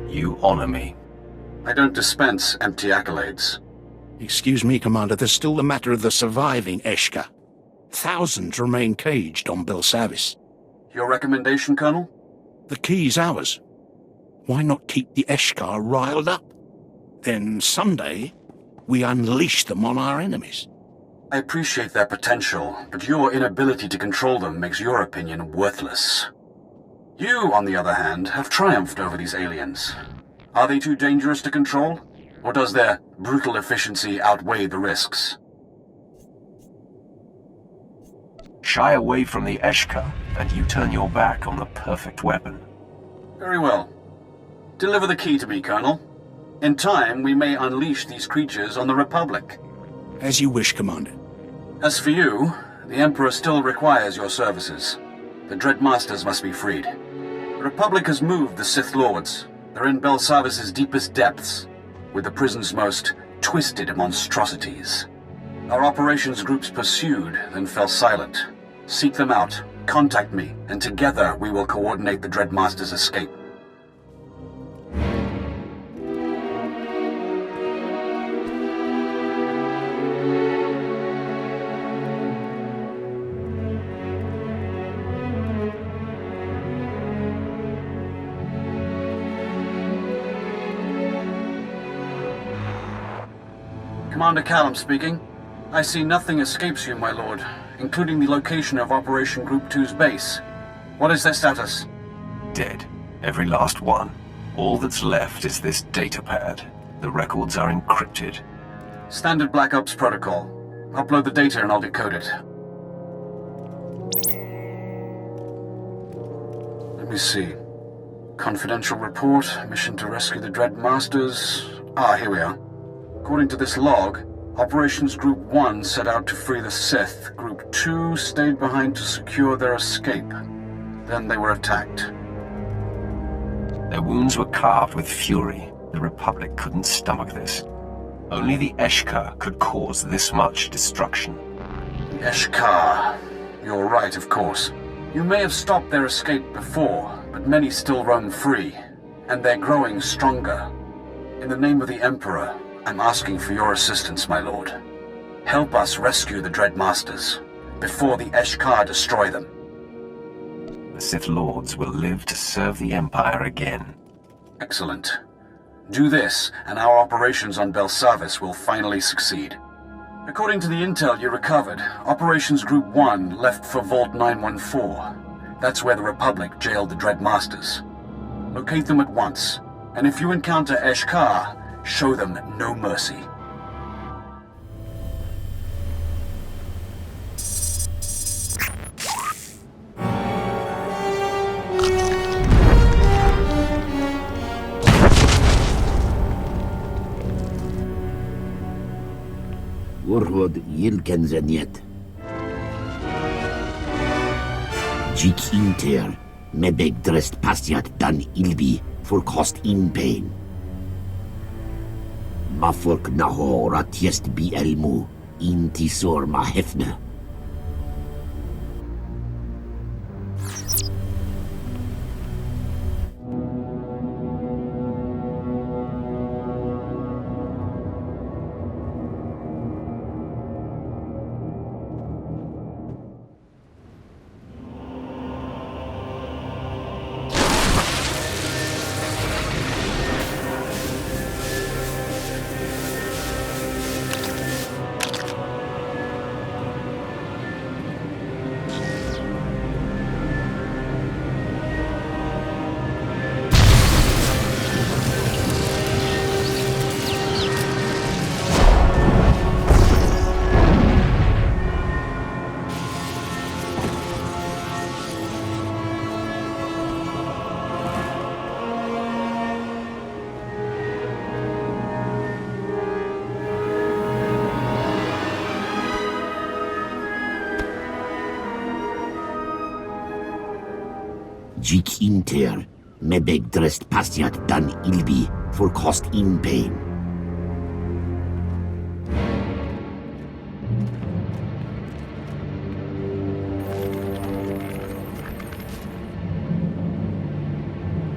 You honor me. I don't dispense empty accolades. Excuse me, Commander, there's still the matter of the surviving Eshkar. Thousands remain caged on Belsavis. Your recommendation, Colonel? The key's ours. Why not keep the Eshkar riled up? Then someday, we unleash them on our enemies. I appreciate their potential, but your inability to control them makes your opinion worthless. You, on the other hand, have triumphed over these aliens. Are they too dangerous to control? Or does their brutal efficiency outweigh the risks? Shy away from the Eshkar, and you turn your back on the perfect weapon. Very well. Deliver the key to me, Colonel. In time, we may unleash these creatures on the Republic. As you wish, Commander. As for you, the Emperor still requires your services. The Dread Masters must be freed. The Republic has moved the Sith Lords. They're in Belsavis' deepest depths, with the prison's most twisted monstrosities. Our operations groups pursued, then fell silent. Seek them out, contact me, and together we will coordinate the Dread Master's escape. Commander Callum speaking. I see nothing escapes you, my lord, including the location of Operation Group 2's base. What is their status? Dead. Every last one. All that's left is this datapad. The records are encrypted. Standard Black Ops protocol. Upload the data and I'll decode it. Let me see. Confidential report, mission to rescue the Dread Masters. Ah, here we are. According to this log, Operations Group 1 set out to free the Sith. Group 2 stayed behind to secure their escape. Then they were attacked. Their wounds were carved with fury. The Republic couldn't stomach this. Only the Eshkar could cause this much destruction. Eshkar. You're right, of course. You may have stopped their escape before, but many still roam free, and they're growing stronger. In the name of the Emperor, I'm asking for your assistance, my lord. Help us rescue the Dread Masters, before the Eshkar destroy them. The Sith Lords will live to serve the Empire again. Excellent. Do this, and our operations on Belsavis will finally succeed. According to the intel you recovered, Operations Group 1 left for Vault 914. That's where the Republic jailed the Dread Masters. Locate them at once, and if you encounter Eshkar, show them no mercy. Urhod Yilkenzeniet. Jik inter, mebeg drest pasiat dan ilbi, for cost in pain. Mafork naho ratiest bi elmu, intisor ma hefne. Jik inter, mebeg drest pasiat dan ilbi, for cost in pain.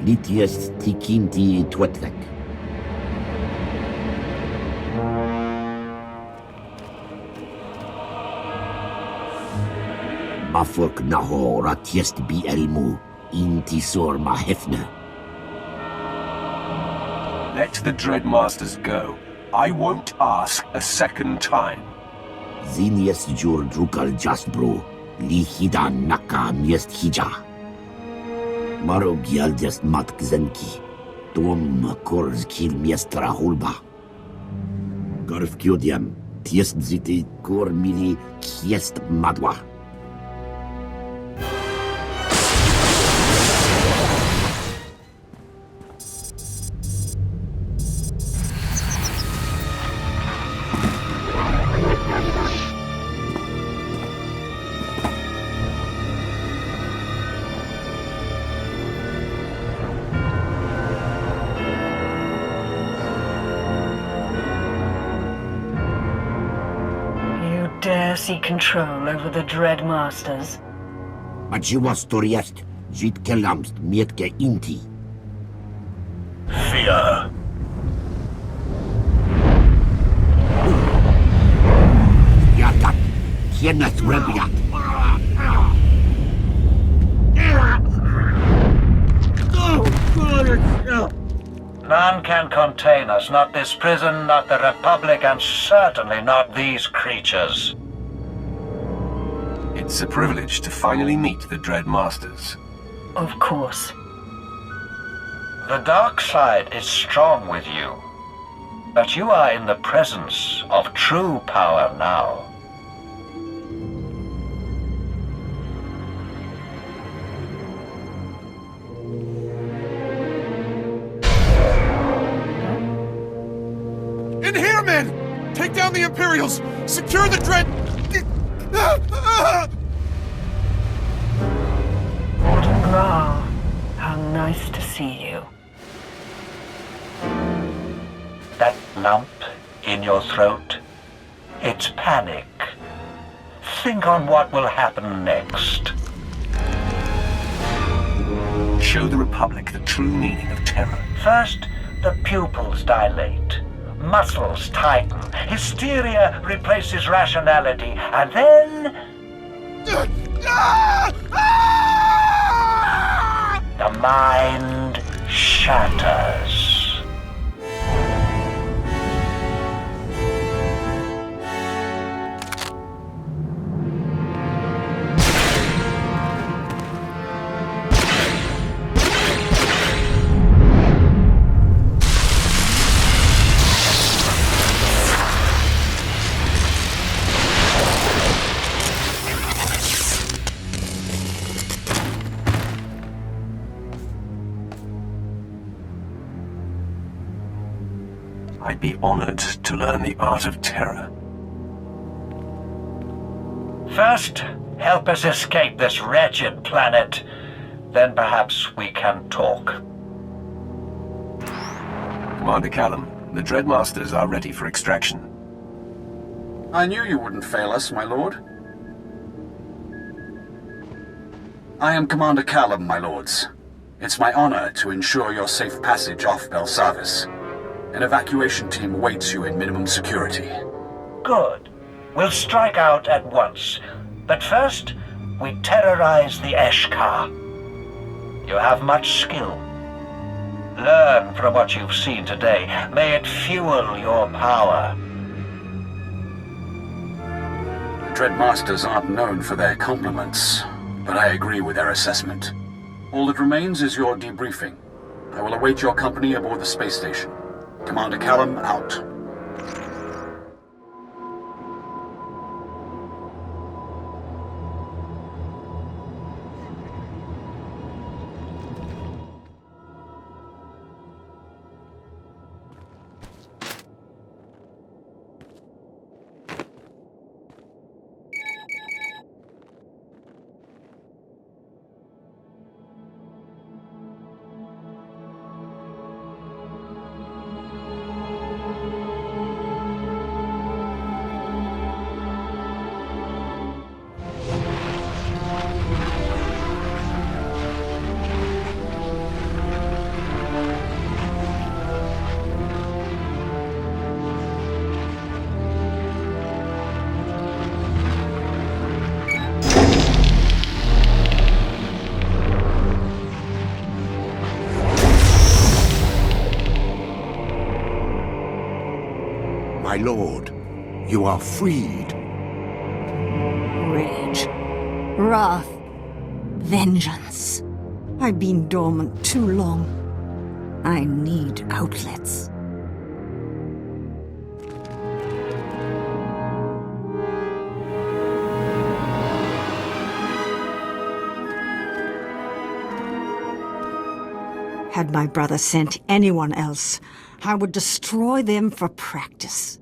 Litiest tikinti twetlek. Mafork naho ratiest bi elmu. Intisor ma hefne. Let the Dread Masters go. I won't ask a second time. Ziniest jur drukal jasbro, li hidan naka miest hija. Maro gialdest mat gzenki, tom korz kil miestra hulba. Garf kiodiam, tiest ziti kor mili kiest madwa. Dare seek control over the Dread Masters? But you was toriest, jit kelamst mietke inti. Fear. Yatat, kienet rebiat. None can contain us, not this prison, not the Republic, and certainly not these creatures. It's a privilege to finally meet the Dread Masters. Of course. The dark side is strong with you, but you are in the presence of true power now. Take down the Imperials! Secure the Dread... Warden Graal, how nice to see you. That lump in your throat, it's panic. Think on what will happen next. Show the Republic the true meaning of terror. First, the pupils dilate. Muscles tighten. Hysteria replaces rationality. And then... the mind shatters. I'd be honored to learn the art of terror. First, help us escape this wretched planet. Then perhaps we can talk. Commander Callum, the Dreadmasters are ready for extraction. I knew you wouldn't fail us, my lord. I am Commander Callum, my lords. It's my honor to ensure your safe passage off Belsavis. An evacuation team awaits you in minimum security. Good. We'll strike out at once. But first, we terrorize the Eshkar. You have much skill. Learn from what you've seen today. May it fuel your power. The Dreadmasters aren't known for their compliments, but I agree with their assessment. All that remains is your debriefing. I will await your company aboard the space station. Commander Callum, out. My lord, you are freed. Rage. Wrath. Vengeance. I've been dormant too long. I need outlets. Had my brother sent anyone else, I would destroy them for practice.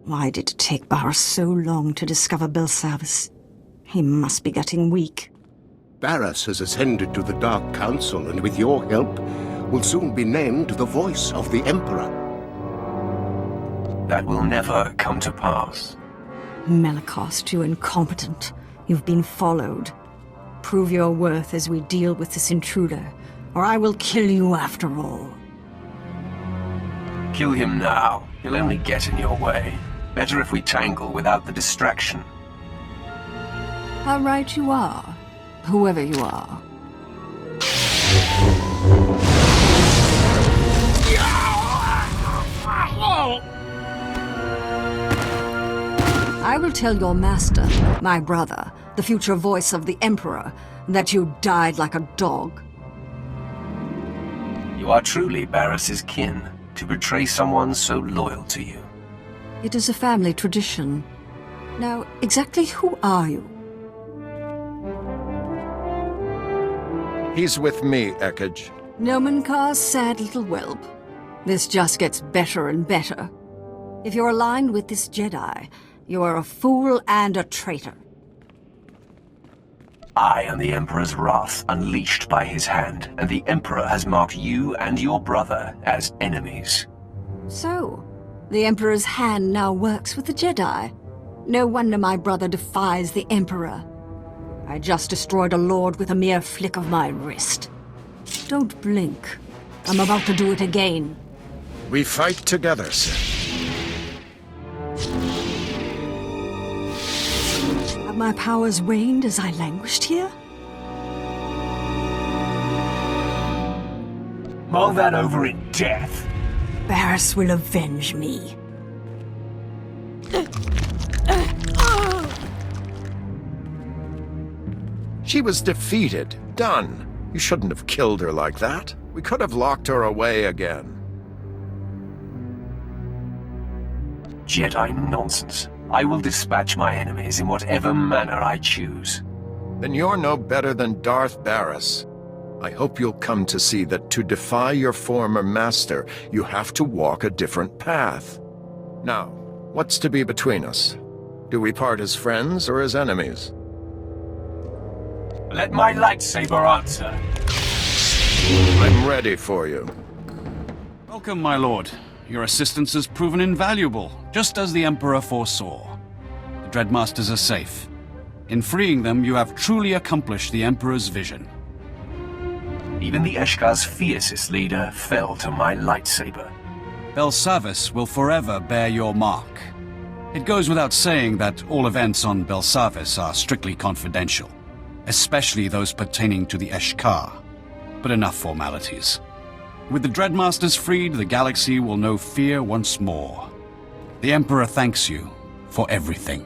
Why did it take Barra so long to discover Belsavis? He must be getting weak. Barras has ascended to the Dark Council, and with your help, will soon be named the voice of the Emperor. That will never come to pass. Malakost, you incompetent. You've been followed. Prove your worth as we deal with this intruder, or I will kill you after all. Kill him now. He'll only get in your way. Better if we tangle without the distraction. How right you are, whoever you are. I will tell your master, my brother, the future voice of the Emperor, that you died like a dog. You are truly Barris's kin, to betray someone so loyal to you. It is a family tradition. Now, exactly who are you? He's with me, Ekage. Nomenkar's sad little whelp. This just gets better and better. If you're aligned with this Jedi, you are a fool and a traitor. I am the Emperor's wrath unleashed by his hand, and the Emperor has marked you and your brother as enemies. So, the Emperor's hand now works with the Jedi. No wonder my brother defies the Emperor. I just destroyed a Lord with a mere flick of my wrist. Don't blink. I'm about to do it again. We fight together, sir. Have my powers waned as I languished here? Mull that over in death. Barriss will avenge me. She was defeated. Done. You shouldn't have killed her like that. We could have locked her away again. Jedi nonsense. I will dispatch my enemies in whatever manner I choose. Then you're no better than Darth Barriss. I hope you'll come to see that to defy your former master, you have to walk a different path. Now, what's to be between us? Do we part as friends or as enemies? Let my lightsaber answer. I'm ready for you. Welcome, my lord. Your assistance has proven invaluable, just as the Emperor foresaw. The Dreadmasters are safe. In freeing them, you have truly accomplished the Emperor's vision. Even the Eshkar's fiercest leader fell to my lightsaber. Belsavis will forever bear your mark. It goes without saying that all events on Belsavis are strictly confidential, especially those pertaining to the Eshkar. But enough formalities. With the Dreadmasters freed, the galaxy will know fear once more. The Emperor thanks you for everything.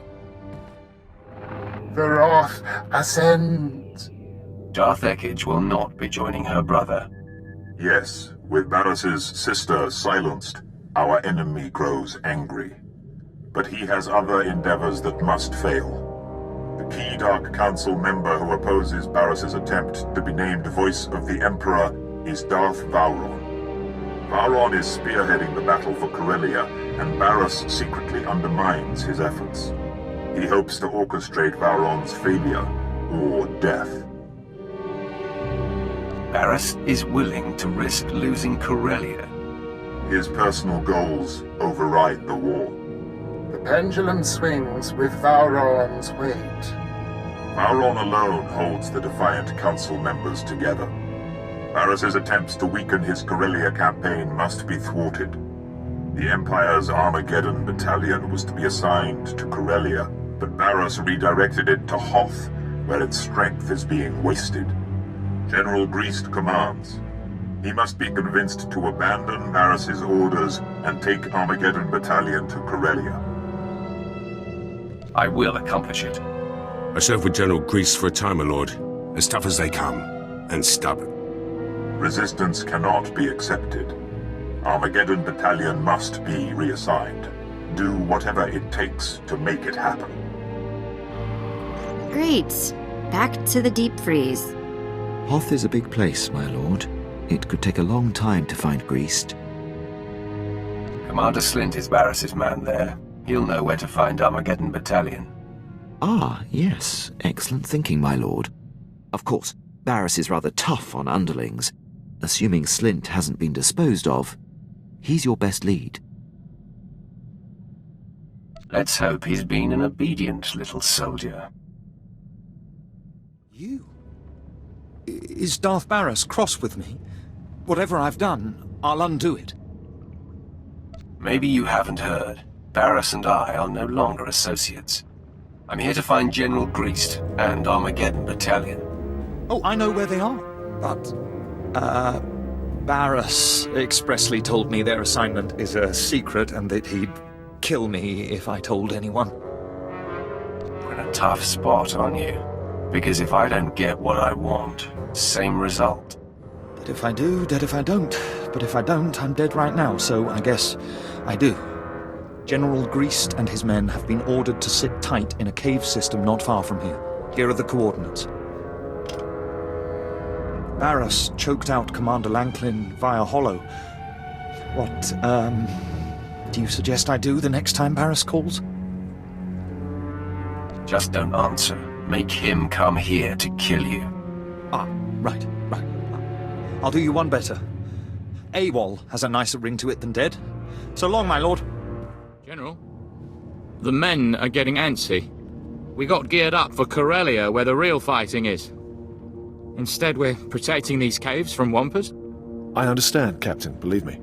The Wrath ascends. Darth Ekage will not be joining her brother. Yes, with Barris's sister silenced, our enemy grows angry. But he has other endeavors that must fail. The key Dark Council member who opposes Barris's attempt to be named Voice of the Emperor is Darth Vowron. Vowron is spearheading the battle for Corellia, and Barriss secretly undermines his efforts. He hopes to orchestrate Vowron's failure or death. Barriss is willing to risk losing Corellia. His personal goals override the war. The pendulum swings with Vowron's weight. Vowron alone holds the Defiant Council members together. Barris's attempts to weaken his Corellia campaign must be thwarted. The Empire's Armageddon battalion was to be assigned to Corellia, but Barriss redirected it to Hoth, where its strength is being wasted. General Greast commands. He must be convinced to abandon Barris's orders and take Armageddon battalion to Corellia. I will accomplish it. I served with General Grease for a time, my lord. As tough as they come, and stubborn. Resistance cannot be accepted. Armageddon battalion must be reassigned. Do whatever it takes to make it happen. Great. Back to the deep freeze. Hoth is a big place, my lord. It could take a long time to find Greast. Commander Slint is Barris's man there. He'll know where to find Armageddon battalion. Ah, yes. Excellent thinking, my lord. Of course, Barriss is rather tough on underlings. Assuming Slint hasn't been disposed of, he's your best lead. Let's hope he's been an obedient little soldier. You? Is Darth Barriss cross with me? Whatever I've done, I'll undo it. Maybe you haven't heard. Barriss and I are no longer associates. I'm here to find General Greast and Armageddon battalion. Oh, I know where they are. But, Barriss expressly told me their assignment is a secret and that he'd kill me if I told anyone. We're in a tough spot, aren't you? Because if I don't get what I want, same result. But if I do, dead if I don't. But if I don't, I'm dead right now, so I guess I do. General Greast and his men have been ordered to sit tight in a cave system not far from here. Here are the coordinates. Barriss choked out Commander Lanklin via hollow. What, do you suggest I do the next time Barris calls? Just don't answer. Make him come here to kill you. Ah, right. I'll do you one better. AWOL has a nicer ring to it than dead. So long, my lord. General, the men are getting antsy. We got geared up for Corellia, where the real fighting is. Instead, we're protecting these caves from Wampers. I understand, Captain, believe me.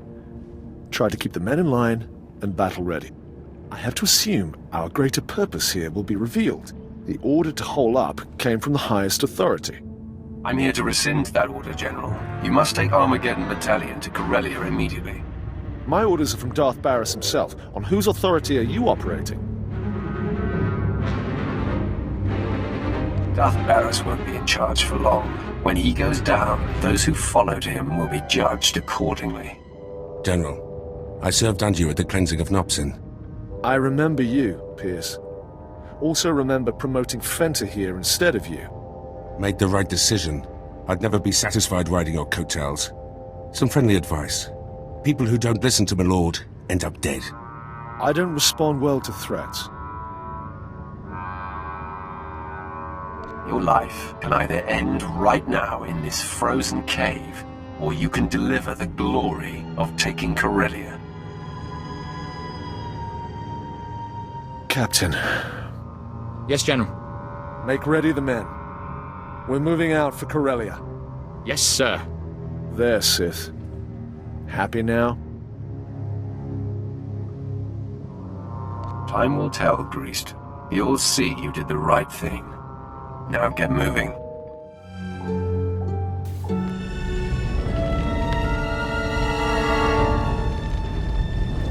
Try to keep the men in line and battle ready. I have to assume our greater purpose here will be revealed. The order to hole up came from the highest authority. I'm here to rescind that order, General. You must take Armageddon Battalion to Corellia immediately. My orders are from Darth Barris himself. On whose authority are you operating? Darth Barris won't be in charge for long. When he goes down, those who followed him will be judged accordingly. General, I served under you at the cleansing of Nopsin. I remember you, Pierce. Also remember promoting Fenter here instead of you. Made the right decision. I'd never be satisfied riding your coattails. Some friendly advice. People who don't listen to my lord end up dead. I don't respond well to threats. Your life can either end right now in this frozen cave, or you can deliver the glory of taking Corellia. Captain. Yes, General. Make ready the men. We're moving out for Corellia. Yes, sir. There, Sith. Happy now? Time will tell, Greased. You'll see you did the right thing. Now get moving.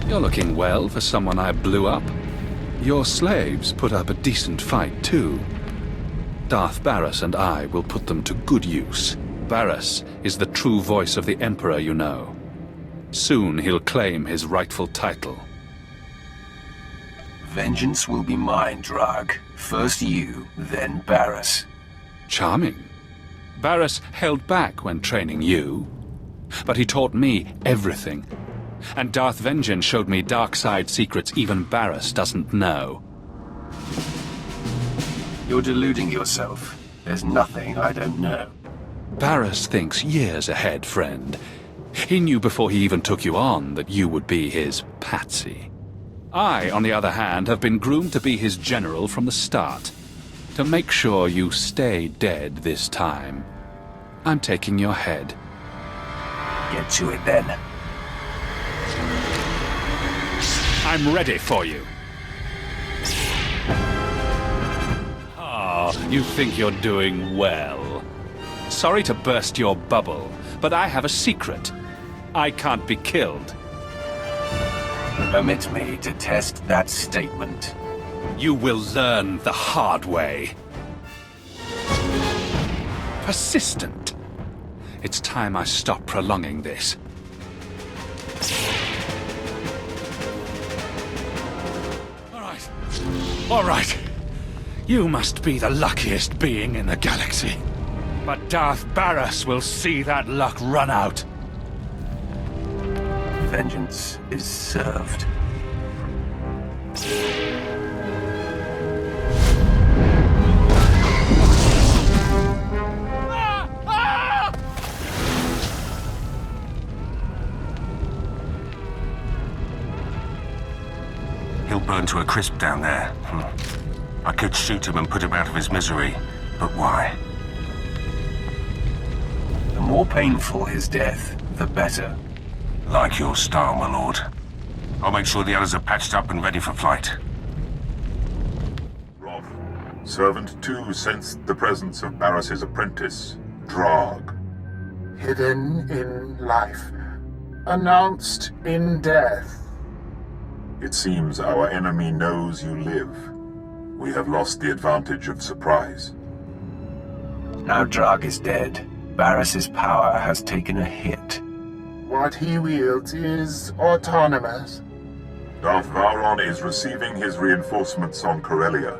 You're looking well for someone I blew up. Your slaves put up a decent fight, too. Darth Barris and I will put them to good use. Barris is the true voice of the Emperor, you know. Soon he'll claim his rightful title. Vengeance will be mine, Drag. First you, then Barris. Charming. Barris held back when training you, but he taught me everything. And Darth Vengeance showed me dark side secrets even Barris doesn't know. You're deluding yourself. There's nothing I don't know. Barris thinks years ahead, friend. He knew before he even took you on that you would be his patsy. I, on the other hand, have been groomed to be his general from the start. To make sure you stay dead this time, I'm taking your head. Get to it, then. I'm ready for you. Ah, you think you're doing well. Sorry to burst your bubble, but I have a secret. I can't be killed. Permit me to test that statement. You will learn the hard way. Persistent. It's time I stop prolonging this. All right. You must be the luckiest being in the galaxy. But Darth Barris will see that luck run out. Vengeance is served. He'll burn to a crisp down there. I could shoot him and put him out of his misery, but why? The more painful his death, the better. Like your style, my lord. I'll make sure the others are patched up and ready for flight. Roth, Servant 2 sensed the presence of Barris's apprentice, Drog. Hidden in life, announced in death. It seems our enemy knows you live. We have lost the advantage of surprise. Now Drog is dead. Barris's power has taken a hit. What he wields is autonomous. Darth Vowron is receiving his reinforcements on Corellia.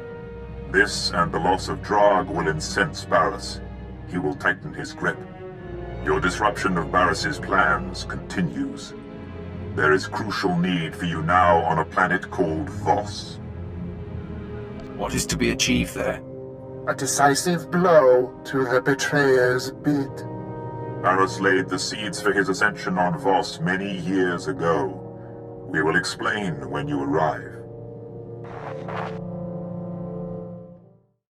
This and the loss of Drog will incense Barris. He will tighten his grip. Your disruption of Barris's plans continues. There is crucial need for you now on a planet called Voss. What is to be achieved there? A decisive blow to the betrayer's bid. Barus laid the seeds for his ascension on Voss many years ago. We will explain when you arrive.